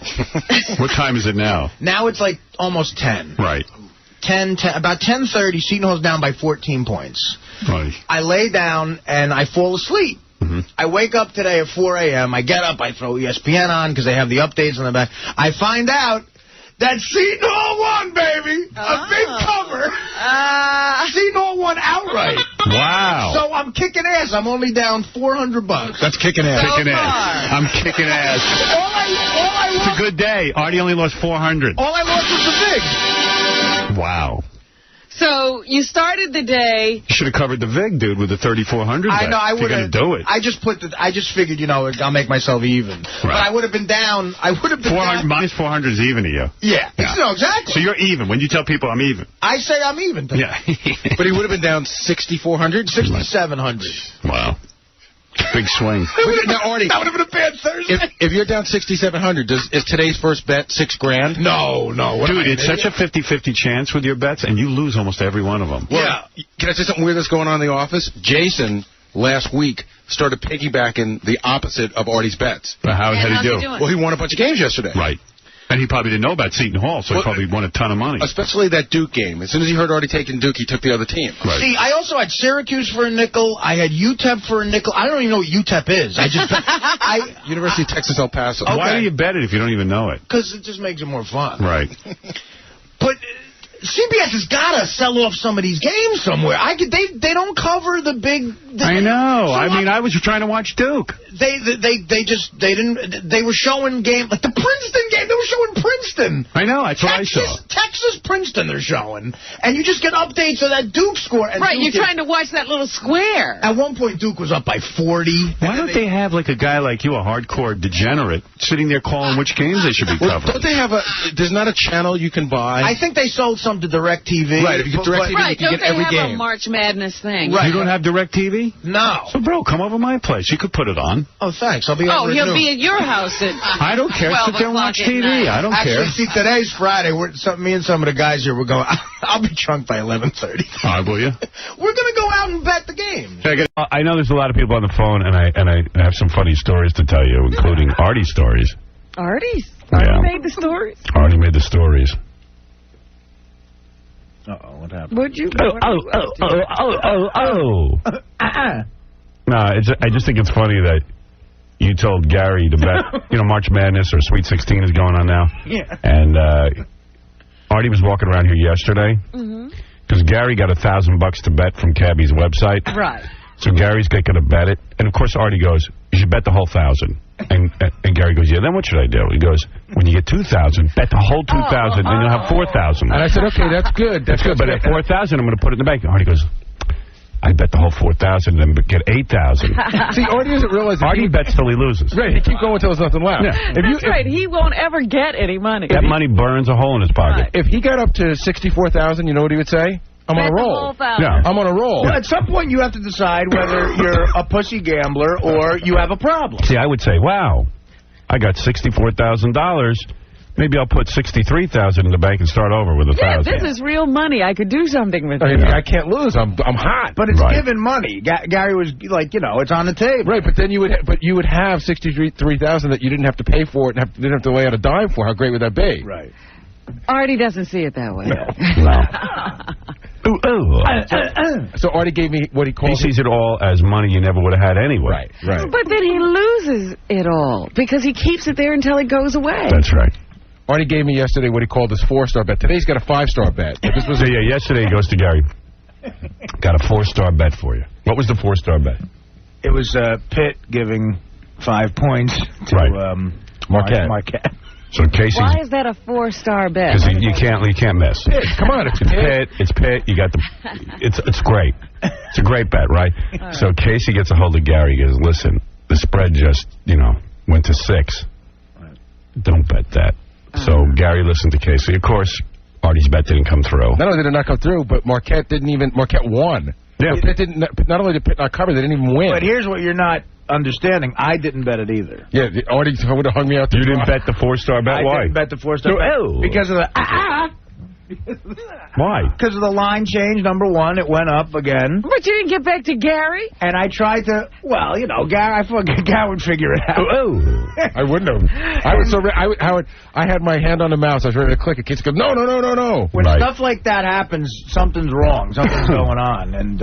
What time is it now? Now it's like almost 10. Right. 10, about 10:30, Seton Hall's down by 14 points. Right. I lay down and I fall asleep. Mm-hmm. I wake up today at 4 a.m. I get up, I throw ESPN on because they have the updates in the back. I find out that Seton Hall won, baby. A big cover. Seton Hall won outright. Wow. So I'm kicking ass. I'm only down $400. That's kicking ass. So kicking ass. I'm kicking ass. All I It's a good day. Artie only lost 400. All I lost was the vig. Wow. So you started the day. You should have covered the vig, dude, with the 3,400. I know. I would have. do it. I just figured, I'll make myself even. Right. But I would have been down. I would have been 400 down. minus 400 is even to you. Yeah. No, exactly. So you're even. When you tell people I'm even. I say I'm even. Yeah. But he would have been down 6,400? 6,700. Wow. Big swing. Now, Artie, that would have been a bad Thursday. If you're down 6,700, is today's first bet $6,000? No. Dude, it's such a 50-50 chance with your bets, and you lose almost every one of them. Well, yeah. Can I say something weird that's going on in the office? Jason, last week, started piggybacking the opposite of Artie's bets. But how did he do? Well, he won a bunch of games yesterday. Right. And he probably didn't know about Seton Hall, so he probably won a ton of money. Especially that Duke game. As soon as he heard Artie taking Duke, he took the other team. Right. See, I also had Syracuse for a nickel. I had UTEP for a nickel. I don't even know what UTEP is. I just University of Texas El Paso. Okay. Why do you bet it if you don't even know it? Because it just makes it more fun. Right. But CBS has got to sell off some of these games somewhere. They don't cover the big... I know. So I was trying to watch Duke. They were showing game like the Princeton game. They were showing Princeton. I know. That's what I saw. Texas Princeton they're showing, and you just get updates of that Duke score. And right, Duke you're trying to watch that little square. At one point, Duke was up by 40. Why don't they have like a guy like you, a hardcore degenerate, sitting there calling which games they should be covering? Don't they have there's not a channel you can buy? I think they sold some to DirecTV. Right, if you get DirecTV, you can get every game. Don't they have a March Madness thing? Right. You don't have DirecTV? No. So, bro, come over my place. You could put it on. Oh, thanks. I'll be over at he'll noon. be at your house at I don't care. Sit there and watch TV. I don't care. Actually, see, today's Friday. Me and some of the guys here, we're going, I'll be drunk by 11:30. All right, will you? We're going to go out and bet the game. I know there's a lot of people on the phone, and I have some funny stories to tell you, including Artie stories. Artie's? Yeah. Made the stories? Artie made the stories. Uh-oh, what happened? Would you? Oh. No, I just think it's funny that you told Gary to bet, March Madness or Sweet 16 is going on now. Yeah. And Artie was walking around here yesterday because Gary got $1,000 to bet from Cabby's website. Right. So Gary's going to bet it. And, of course, Artie goes, you should bet the whole 1,000. And Gary goes, yeah, then what should I do? He goes, when you get 2,000, bet the whole 2,000, and you'll have 4,000. And I said, okay, that's good. That's good, but at 4,000, I'm going to put it in the bank. Artie goes, I bet the whole 4,000 and then get 8,000. See, Artie doesn't realize... Artie bets till he loses. Right, he keep going until there's nothing left. Yeah. That's right. He won't ever get any money. That money burns a hole in his pocket. If he got up to 64,000, you know what he would say? I'm on a roll. Yeah. I'm on a roll. Well, at some point, you have to decide whether you're a pussy gambler or you have a problem. See, I would say, wow, I got $64,000. Maybe I'll put $63,000 in the bank and start over with $1,000. Yeah, this is real money. I could do something with it. I can't lose. I'm hot. But it's given money. Gary was like, it's on the table. Right, but then you would have $63,000 that you didn't have to pay for it and didn't have to lay out a dime for. How great would that be? Right. Artie doesn't see it that way. No. So Artie gave me what he calls... He sees it all as money you never would have had anyway. Right. But then he loses it all because he keeps it there until it goes away. That's right. Artie gave me yesterday what he called his 4-star bet. Today's got a 5-star bet. But this was yesterday he goes to Gary. Got a 4-star bet for you. What was the 4-star bet? It was Pitt giving 5 points to Marquette. So Casey's... Why is that a 4-star bet? Because you can't miss. Pitt, come on, it's Pitt. It's Pitt. You got the... It's great. It's a great bet, right? So Casey gets a hold of Gary. He goes, listen, the spread just, went to 6. Don't bet that. So Gary listened to Casey. Of course, Artie's bet didn't come through. Not only did it not come through, but Marquette won. Yeah. Pitt didn't. Not only did Pitt not cover, they didn't even win. But here's what you're not understanding. I didn't bet it either. Yeah, Artie would have hung me out. You didn't bet the 4-star bet? Why? I didn't bet the 4-star bet because of the... Why? Because of the line change, number one. It went up again. But you didn't get back to Gary? And I tried to... Well, Gary, I thought Gary would figure it out. I wouldn't have. I had my hand on the mouse. I was ready to click it. Kids go, no. When stuff like that happens, something's wrong. Something's going on. And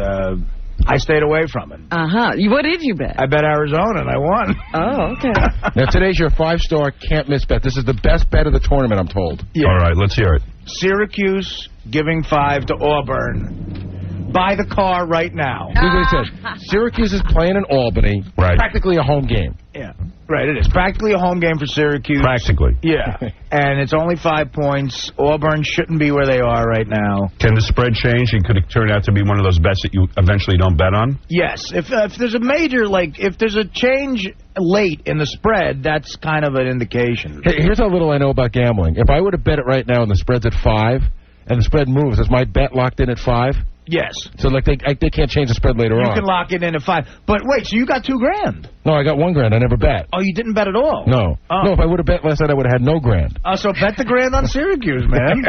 I stayed away from it. What did you bet? I bet Arizona, and I won. Oh, okay. Now, today's your 5-star can't-miss bet. This is the best bet of the tournament, I'm told. Yeah. All right, let's hear it. Syracuse giving 5 to Auburn. Buy the car right now. Here's what he said. Syracuse is playing in Albany. Right. Practically a home game. Yeah. Right, it is. Practically a home game for Syracuse. Practically. Yeah. And it's only 5 points. Auburn shouldn't be where they are right now. Can the spread change and could it turn out to be one of those bets that you eventually don't bet on? Yes. If there's a major, if there's a change late in the spread, that's kind of an indication. Here's how little I know about gambling. If I were to bet it right now and the spread's at 5 and the spread moves, is my bet locked in at 5? Yes. So they can't change the spread later on. You can lock it in at 5. But wait, so you got $2,000? No, I got $1,000. I never bet. Oh, you didn't bet at all? No. Oh. No, if I would have bet last night, I would have had no grand. So bet the grand on Syracuse, man.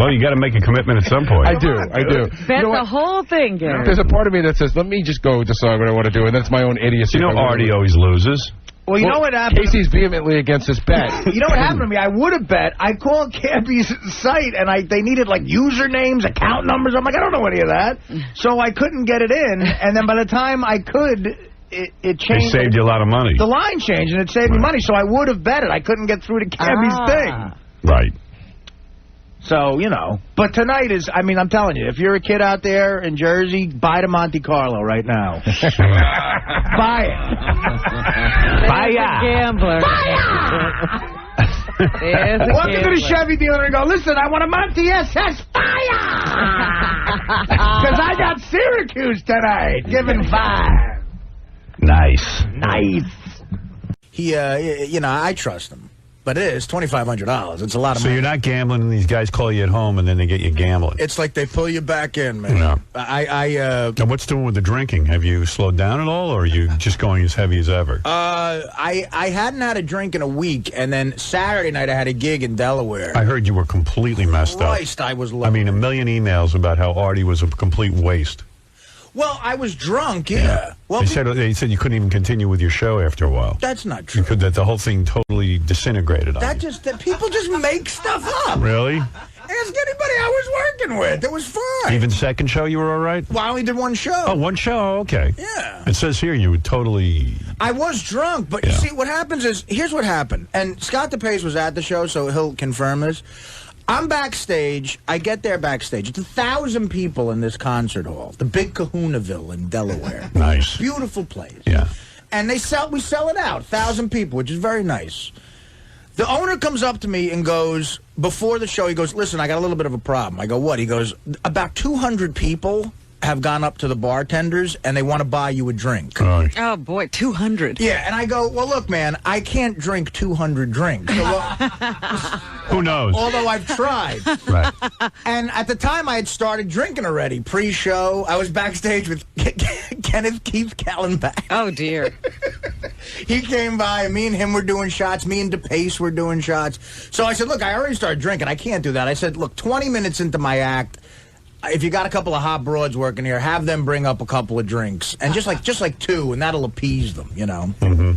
Well, you got to make a commitment at some point. I do. Bet the whole thing, Gary. There's a part of me that says, let me just go decide what I want to do, and that's my own idiocy. Artie always loses. Well, you know what happened? Casey's vehemently against this bet. You know what happened to me? I would have bet. I called Cappy's site, and they needed, like, usernames, account numbers. I'm like, I don't know any of that. So I couldn't get it in, and then by the time I could, it changed. It saved you a lot of money. The line changed, and it saved me money, so I would have bet it. I couldn't get through to Cappy's thing. Right. So, you know. But tonight is, I mean, I'm telling you, if you're a kid out there in Jersey, buy the Monte Carlo right now. Buy it. Buy it. Gambler. Walk into the Chevy dealer and go, listen, I want a Monte SS fire! Because I got Syracuse tonight, giving 5. Nice. He, you know, I trust him. But it is $2,500. It's a lot of money. So you're not gambling, and these guys call you at home, and then they get you gambling. It's like they pull you back in, man. No. And what's doing with the drinking? Have you slowed down at all, or are you just going as heavy as ever? I hadn't had a drink in a week, and then Saturday night I had a gig in Delaware. I heard you were completely messed up. I was low. I mean, a million emails about how Artie was a complete waste. Well, I was drunk, yeah. Well, they said you couldn't even continue with your show after a while. That's not true. That the whole thing totally disintegrated on you. That people just make stuff up. Really? Ask anybody I was working with. It was fine. Even second show you were all right? Well, I only did one show. Oh, one show? Okay. Yeah. It says here you were totally... I was drunk, but you see, what happens is, here's what happened. And Scott DePace was at the show, so he'll confirm this. I'm backstage. I get there backstage. It's 1,000 people in this concert hall, the Big Kahunaville in Delaware. Nice. Beautiful place. Yeah. And we sell it out, 1,000 people, which is very nice. The owner comes up to me and goes, before the show, he goes, listen, I got a little bit of a problem. I go, what? He goes, about 200 people have gone up to the bartenders, and they want to buy you a drink. Oh, boy, 200. Yeah, and I go, well, look, man, I can't drink 200 drinks. So, who knows? Although I've tried. Right. And at the time, I had started drinking already. Pre-show, I was backstage with Kenneth Keith Kallenbach. Oh, dear. He came by, me and him were doing shots, me and DePace were doing shots. So I said, look, I already started drinking. I can't do that. I said, look, 20 minutes into my act, if you got a couple of hot broads working here, have them bring up a couple of drinks. And just like 2, and that'll appease them, you know. Mm-hmm.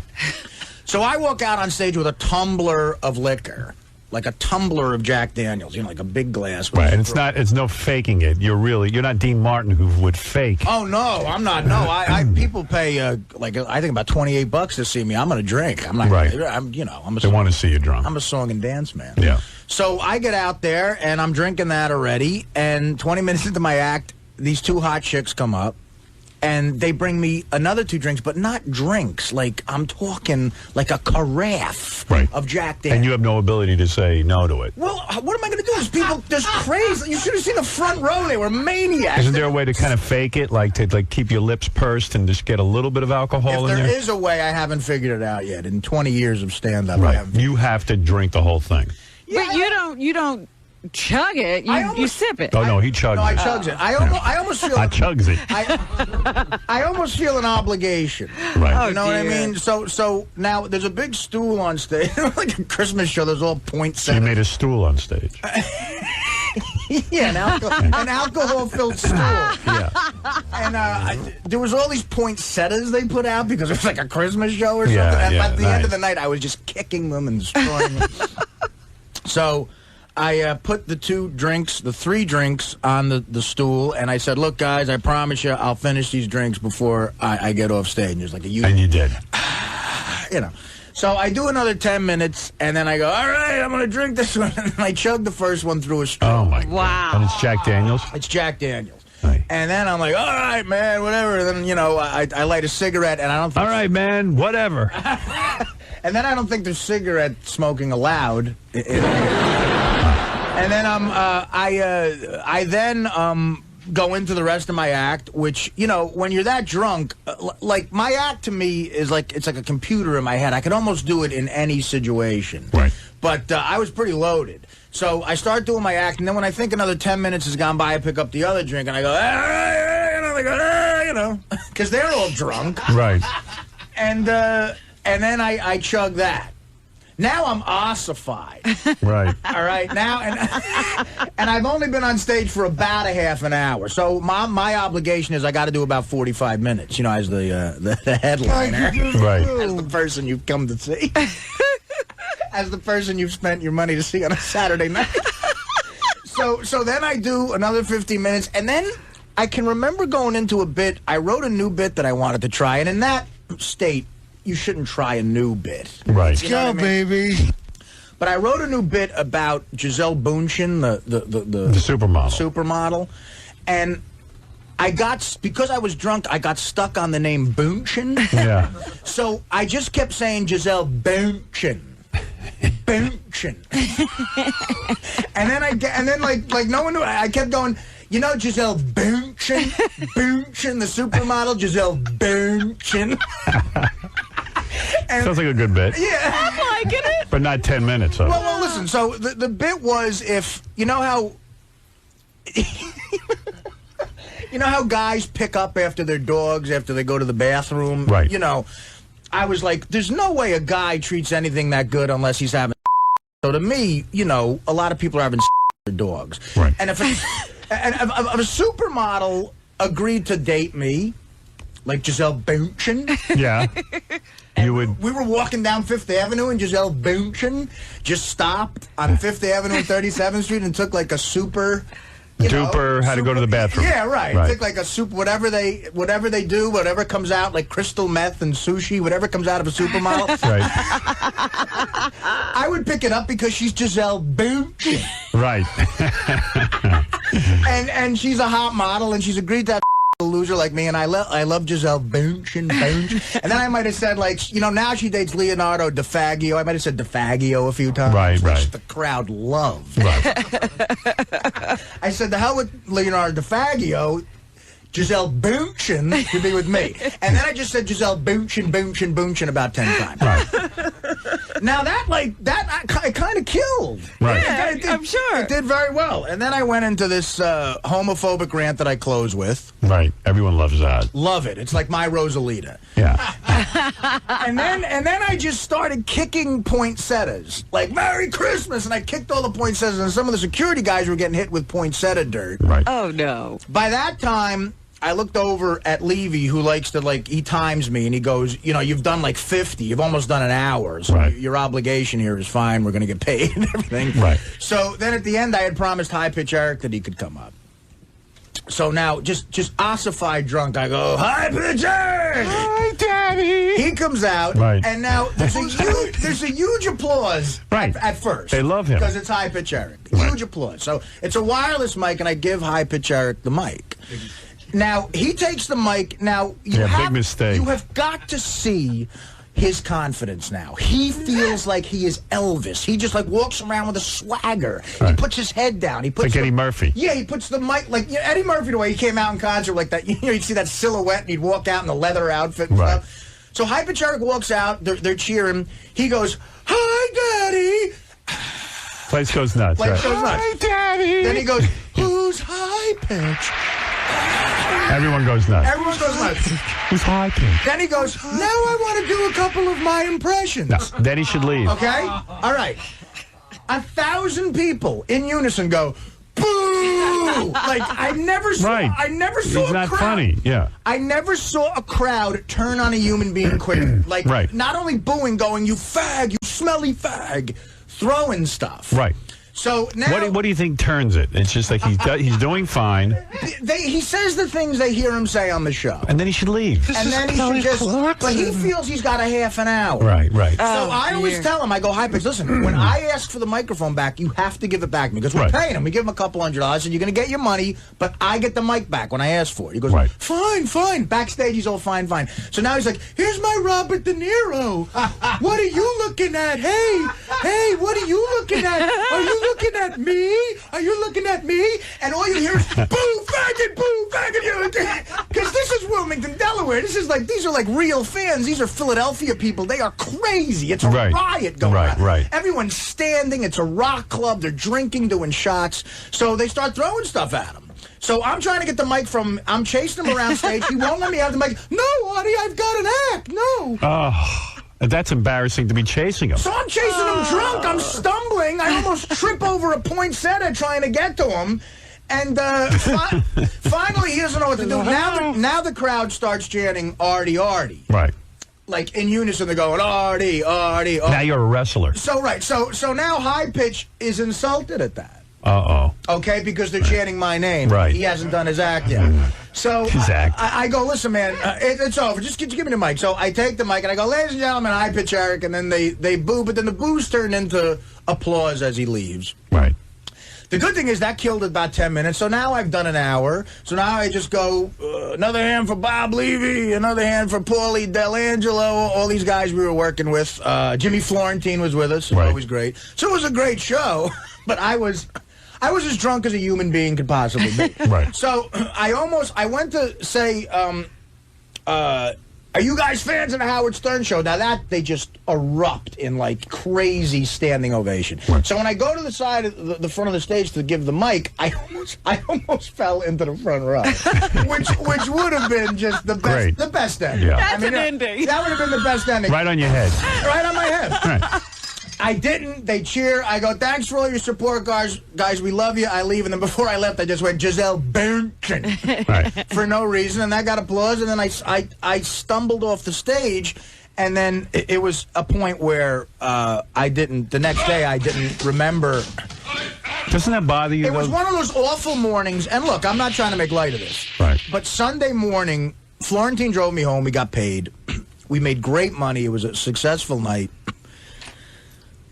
So I walk out on stage with a tumbler of liquor. Like a tumbler of Jack Daniels, you know, like a big glass. Right, and it's no faking it. You're not Dean Martin who would fake. Oh, no, I'm not. No, people pay, I think about $28 to see me. I'm going to drink. I'm not. Right. They want to see you drunk. I'm a song and dance man. Yeah. So I get out there, and I'm drinking that already, and 20 minutes into my act, these 2 hot chicks come up, and they bring me another 2 drinks, but not drinks. Like, I'm talking like a carafe of Jack Daniels. And you have no ability to say no to it. Well, what am I going to do? There's people, there's crazy. You should have seen the front row. They were maniacs. Isn't there a way to kind of fake it, like to keep your lips pursed and just get a little bit of alcohol in there? There is a way. I haven't figured it out yet. In 20 years of stand-up, right. You have to drink the whole thing. Yeah, but you don't chug it. You sip it. Oh, no, he chugs it. I chugs it. I almost feel... I chugs it. I almost feel an obligation. Right. You know what I mean? So now there's a big stool on stage. Like a Christmas show, there's all poinsettias. So you made a stool on stage. Yeah, an alcohol-filled stool. Yeah. And there was all these poinsettias they put out because it was like a Christmas show or something. Yeah, and at the end of the nice. night, I was just kicking them and destroying them. So I put the 3 drinks on the stool, and I said, look, guys, I promise you I'll finish these drinks before I get off stage. And it was like and you did. You know. So I do another 10 minutes, and then I go, all right, I'm going to drink this one. And I chug the first one through a straw. Oh, my God. Wow. And it's Jack Daniels? It's Jack Daniels. Right. And then I'm like, all right, man, whatever. And then, you know, I light a cigarette, and I don't think... All right, man, whatever. And then I don't think there's cigarette smoking allowed. And then I then go into the rest of my act, which, you know, when you're that drunk, like my act to me is like, it's like a computer in my head. I could almost do it in any situation. Right. But I was pretty loaded. So I start doing my act, and then when I think another 10 minutes has gone by, I pick up the other drink, and I go, you know, because they're all drunk. Right. And then I chug that. Now I'm ossified. Right. All right. Now, and I've only been on stage for about a half an hour. So my obligation is I got to do about 45 minutes, you know, as the headliner. Right. As the person you've come to see. As the person you've spent your money to see on a Saturday night. So then I do another 15 minutes, and then I can remember going into a bit. I wrote a new bit that I wanted to try, and in that state, you shouldn't try a new bit. Right. You know what I mean? baby. But I wrote a new bit about Gisele Bündchen, the supermodel. And because I was drunk, I got stuck on the name Bündchen. Yeah. So I just kept saying Gisele Bündchen. Bündchen. and then like no one knew. I kept going, you know, Gisele Bündchen, the supermodel, Gisele Bündchen. Sounds like a good bit. Yeah. I'm liking it. But not 10 minutes of it. Well, listen, so the bit was if, you know how... you know how guys pick up after their dogs after they go to the bathroom? Right. You know, I was like, there's no way a guy treats anything that good unless he's having So to me, you know, a lot of people are having their dogs. Right. And if a supermodel agreed to date me, like Gisele Bündchen... Yeah. We were walking down Fifth Avenue, and Gisele Bündchen just stopped on Fifth Avenue and 37th Street and took like a super... Had to go to the bathroom. Yeah, right. Took like a super, whatever they do, whatever comes out, like crystal meth and sushi, whatever comes out of a supermodel. Right. I would pick it up because she's Gisele Bündchen. Right. and she's a hot model, and she's agreed to have a loser like me, and I love Gisele Bündchen. And then I might have said, like, you know, now she dates Leonardo DiFaggio. I might have said DiFaggio a few times. Which the crowd loved. Right. I said, the hell with Leonardo DiFaggio. Gisele Bündchen to be with me. And then I just said Gisele Bündchen about 10 times. Right. Now it kind of killed. Right. Yeah, I'm sure. It did very well. And then I went into this homophobic rant that I close with. Right. Everyone loves that. Love it. It's like my Rosalita. Yeah. and then I just started kicking poinsettias. Like, Merry Christmas! And I kicked all the poinsettias, and some of the security guys were getting hit with poinsettia dirt. Right. Oh, no. By that time, I looked over at Levy, who likes to, like, he times me, and he goes, you know, you've done like 50. You've almost done an hour. So your obligation here is fine. We're going to get paid and everything. Right. So then at the end, I had promised High Pitch Eric that he could come up. So now, just ossified drunk, I go, High Pitch Eric! Hi, Daddy! He comes out, and now there's a huge applause at first. They love him. Because it's High Pitch Eric. Huge applause. So it's a wireless mic, and I give High Pitch Eric the mic. Now, he takes the mic. Now, big mistake. You have got to see his confidence now. He feels like he is Elvis. He just, like, walks around with a swagger. Right. He puts his head down. He puts like Eddie Murphy. Yeah, he puts the mic, like, you know, Eddie Murphy, the way he came out in concert like that. You know, you'd see that silhouette, and he'd walk out in the leather outfit and stuff. So High Pitch Eric walks out. They're cheering. He goes, Hi, Daddy! Place goes nuts. Hi, Daddy! Then he goes, Who's High Pitch? Everyone goes nuts. Everyone goes nuts. Who's High Pitch? Then he goes, now I want to do a couple of my impressions. No, then he should leave. Okay? All right. 1,000 people in unison go, boo! Like, I never saw a crowd. He's not funny. Yeah. I never saw a crowd turn on a human being quicker. Like, not only booing, going, you fag, you smelly fag, throwing stuff. Right. So now, what do you think turns it? It's just like he's doing fine. He says the things they hear him say on the show, and then he should leave. And then he should just. But he feels he's got a half an hour. Right. So I always tell him, I go, High Pitch, listen, when I ask for the microphone back, you have to give it back to me because we're paying him. We give him a couple $100, and you're going to get your money, but I get the mic back when I ask for it. He goes, fine. Backstage, he's all fine. So now he's like, here's my Robert De Niro. What are you looking at? Hey, what are you looking at? Are you looking at me? Are you looking at me? And all you hear is, boo, faggot, because this is Wilmington, Delaware. These are like real fans. These are Philadelphia people. They are crazy. It's a riot going on. Right. Everyone's standing. It's a rock club. They're drinking, doing shots. So they start throwing stuff at him. So I'm trying to get the mic I'm chasing him around stage. He won't let me have the mic. No, Artie, I've got an act. No. Oh. That's embarrassing to be chasing him. So I'm chasing him drunk. I'm stumbling. I almost trip over a poinsettia trying to get to him. And finally, he doesn't know what to do. Now the crowd starts chanting, Artie, Artie. Right. Like, in unison, they're going, Artie, Artie, Artie. Now you're a wrestler. So, right. So now High Pitch is insulted at that. Uh-oh. Okay, because they're chanting my name. Right. He hasn't done his act yet. So his act. I go, listen, man, it's over. Just give me the mic. So I take the mic, and I go, ladies and gentlemen, High Pitch Eric, and then they boo, but then the boos turn into applause as he leaves. Right. The good thing is that killed about 10 minutes, so now I've done an hour. So now I just go, another hand for Bob Levy, another hand for Paulie Delangelo, all these guys we were working with. Jimmy Florentine was with us, right. Always great. So it was a great show, but I was as drunk as a human being could possibly be. Right. So I went to say, are you guys fans of the Howard Stern Show? Now that they just erupt in like crazy standing ovation. Right. So when I go to the side of the front of the stage to give the mic, I almost fell into the front row, which would have been just the best, Great. the best ending. Yeah. That's an ending. That would have been the best ending. Right on your head. Right on my head. Right. I didn't. They cheer. I go, thanks for all your support, guys. Guys, we love you. I leave. And then before I left, I just went, Giselle Bündchen. Right. For no reason. And that got applause. And then I stumbled off the stage. And then it was a point where the next day, I didn't remember. Doesn't that bother you, It was one of those awful mornings. And look, I'm not trying to make light of this. Right. But Sunday morning, Florentine drove me home. We got paid. We made great money. It was a successful night.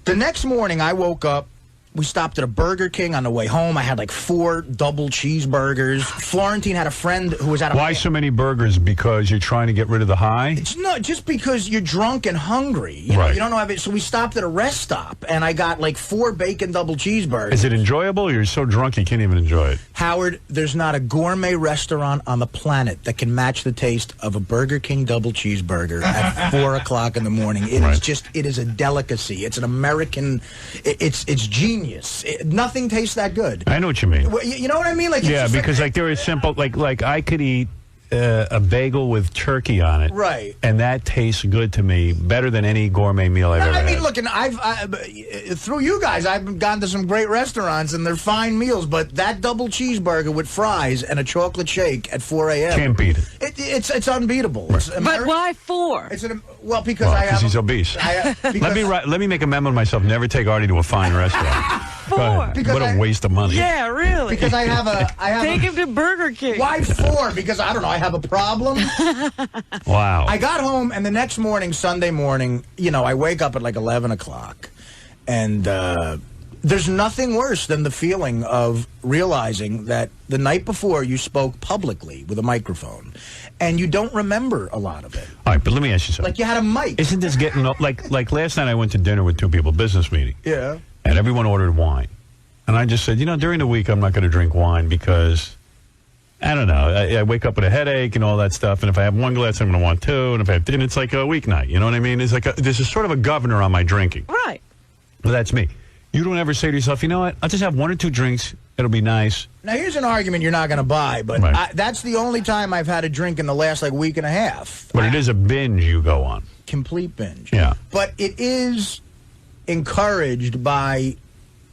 The next morning, I woke up. We stopped at a Burger King on the way home. I had like 4 double cheeseburgers. Florentine had a friend who was at a... Why so many burgers? Because you're trying to get rid of the high? It's not just because you're drunk and hungry. You know, you don't know how... So we stopped at a rest stop, and I got like 4 bacon double cheeseburgers. Is it enjoyable, or you're so drunk you can't even enjoy it? Howard, there's not a gourmet restaurant on the planet that can match the taste of a Burger King double cheeseburger at 4 o'clock in the morning. It is just... It is a delicacy. It's an American... It's genius. Nothing tastes that good. I know what you mean. You know what I mean? Like, yeah, because like there is simple, like I could eat a bagel with turkey on it, right? And that tastes good to me, better than any gourmet meal I've ever had. I mean, look, and through you guys, I've gone to some great restaurants, and they're fine meals. But that double cheeseburger with fries and a chocolate shake at 4 a.m. Can't beat it. It's unbeatable. Right. But why 4? Because he's obese. Let me make a memo to myself: never take Artie to a fine restaurant. 4. What a waste of money. Yeah, really. Because I have take him to Burger King. Why 4? Because I don't know. I have a problem. Wow. I got home, and the next morning, Sunday morning, I wake up at like 11 o'clock, and there's nothing worse than the feeling of realizing that the night before you spoke publicly with a microphone, and you don't remember a lot of it. All right, but let me ask you something. Like you had a mic. Isn't this getting like last night I went to dinner with 2 people, business meeting. Yeah. And everyone ordered wine. And I just said, during the week I'm not going to drink wine because, I don't know, I wake up with a headache and all that stuff. And if I have 1 glass, I'm going to want 2. And and it's like a weeknight, you know what I mean? It's like this is sort of a governor on my drinking. Right. Well, that's me. You don't ever say to yourself, you know what, I'll just have 1 or 2 drinks. It'll be nice. Now, here's an argument you're not going to buy, but that's the only time I've had a drink in the last, week and a half. But it is a binge you go on. Complete binge. Yeah. But it is encouraged by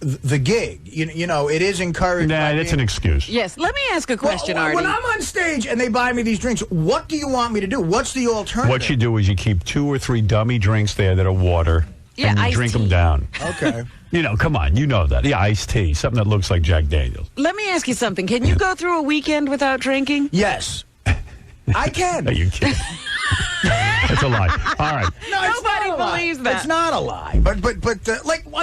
the gig. It is encouraged by that's an excuse. Yes. Let me ask a question, Artie. When I'm on stage and they buy me these drinks, what do you want me to do? What's the alternative? What you do is you keep 2 or 3 dummy drinks there that are water, and you drink them down. Okay. Come on, you know that. Yeah, iced tea, something that looks like Jack Daniels. Let me ask you something. Can you go through a weekend without drinking? Yes. I can. Are you kidding? That's a lie. All right. No, nobody believes that. It's not a lie. But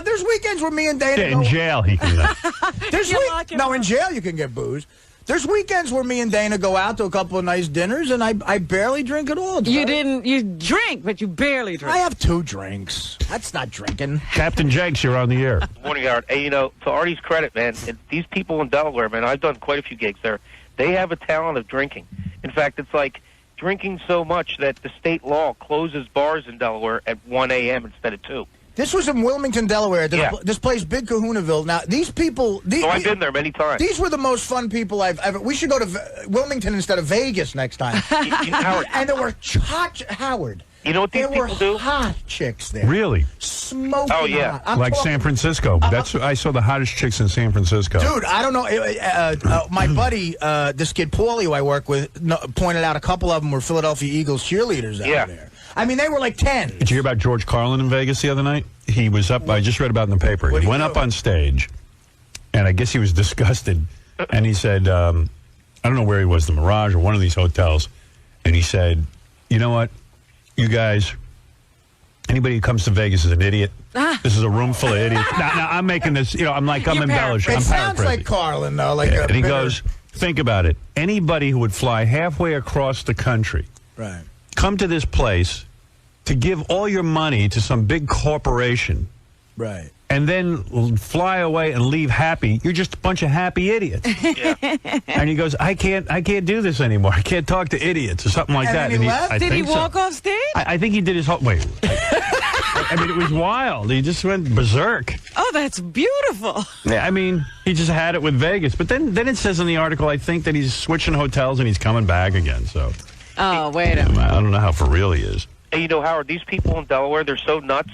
there's weekends where me and Dana in jail he can go. In jail you can get booze. There's weekends where me and Dana go out to a couple of nice dinners, and I barely drink at all. You drink, but you barely drink. I have 2 drinks. That's not drinking. Captain Jenks, you're on the air. Good morning, Howard. Hey, to Artie's credit, man, these people in Delaware, man, I've done quite a few gigs there. They have a talent of drinking. In fact, it's like drinking so much that the state law closes bars in Delaware at 1 a.m. instead of 2. This was in Wilmington, Delaware. This place, Big Kahunaville. Now, these people... I've been there many times. These were the most fun people I've ever... We should go to Wilmington instead of Vegas next time. Howard. And there were... Howard. You know what these There were people do? hot chicks there. Really? Smoking Oh, yeah. hot. I'm Like talking- San Francisco. I saw the hottest chicks in San Francisco. Dude, I don't know. My buddy, this kid Paulie, who I work with, pointed out a couple of them were Philadelphia Eagles cheerleaders out there. I mean, they were like 10. Did you hear about George Carlin in Vegas the other night? He was up, I just read about it in the paper. He went up on stage, and I guess he was disgusted. And he said, I don't know where he was, the Mirage or one of these hotels. And he said, you know what, you guys, anybody who comes to Vegas is an idiot. This is a room full of idiots. Now I'm making this, I'm embellishing. It I'm sounds paraphrasing. like Carlin, though. Like And he goes, think about it. Anybody who would fly halfway across the country, right, come to this place to give all your money to some big corporation, right, and then fly away and leave happy, you're just a bunch of happy idiots. And he goes, I can't do this anymore. I can't talk to idiots or something like that. Then he left? I Did he think so. walk off stage? I think he did his whole... Wait. I mean, it was wild. He just went berserk. Oh, that's beautiful. Yeah, I mean, he just had it with Vegas. But then it says in the article, I think that he's switching hotels and he's coming back again. So Oh, wait a minute. I don't know how for real he is. And you know, Howard, these people in Delaware, they're so nuts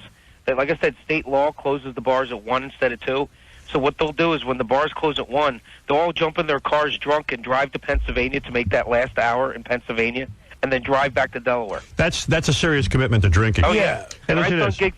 that, like I said, state law closes the bars at 1 instead of 2. So what they'll do is when the bars close at 1, they'll all jump in their cars drunk and drive to Pennsylvania to make that last hour in Pennsylvania and then drive back to Delaware. That's a serious commitment to drinking. Oh, yeah. Hey, I've listen to done this. gigs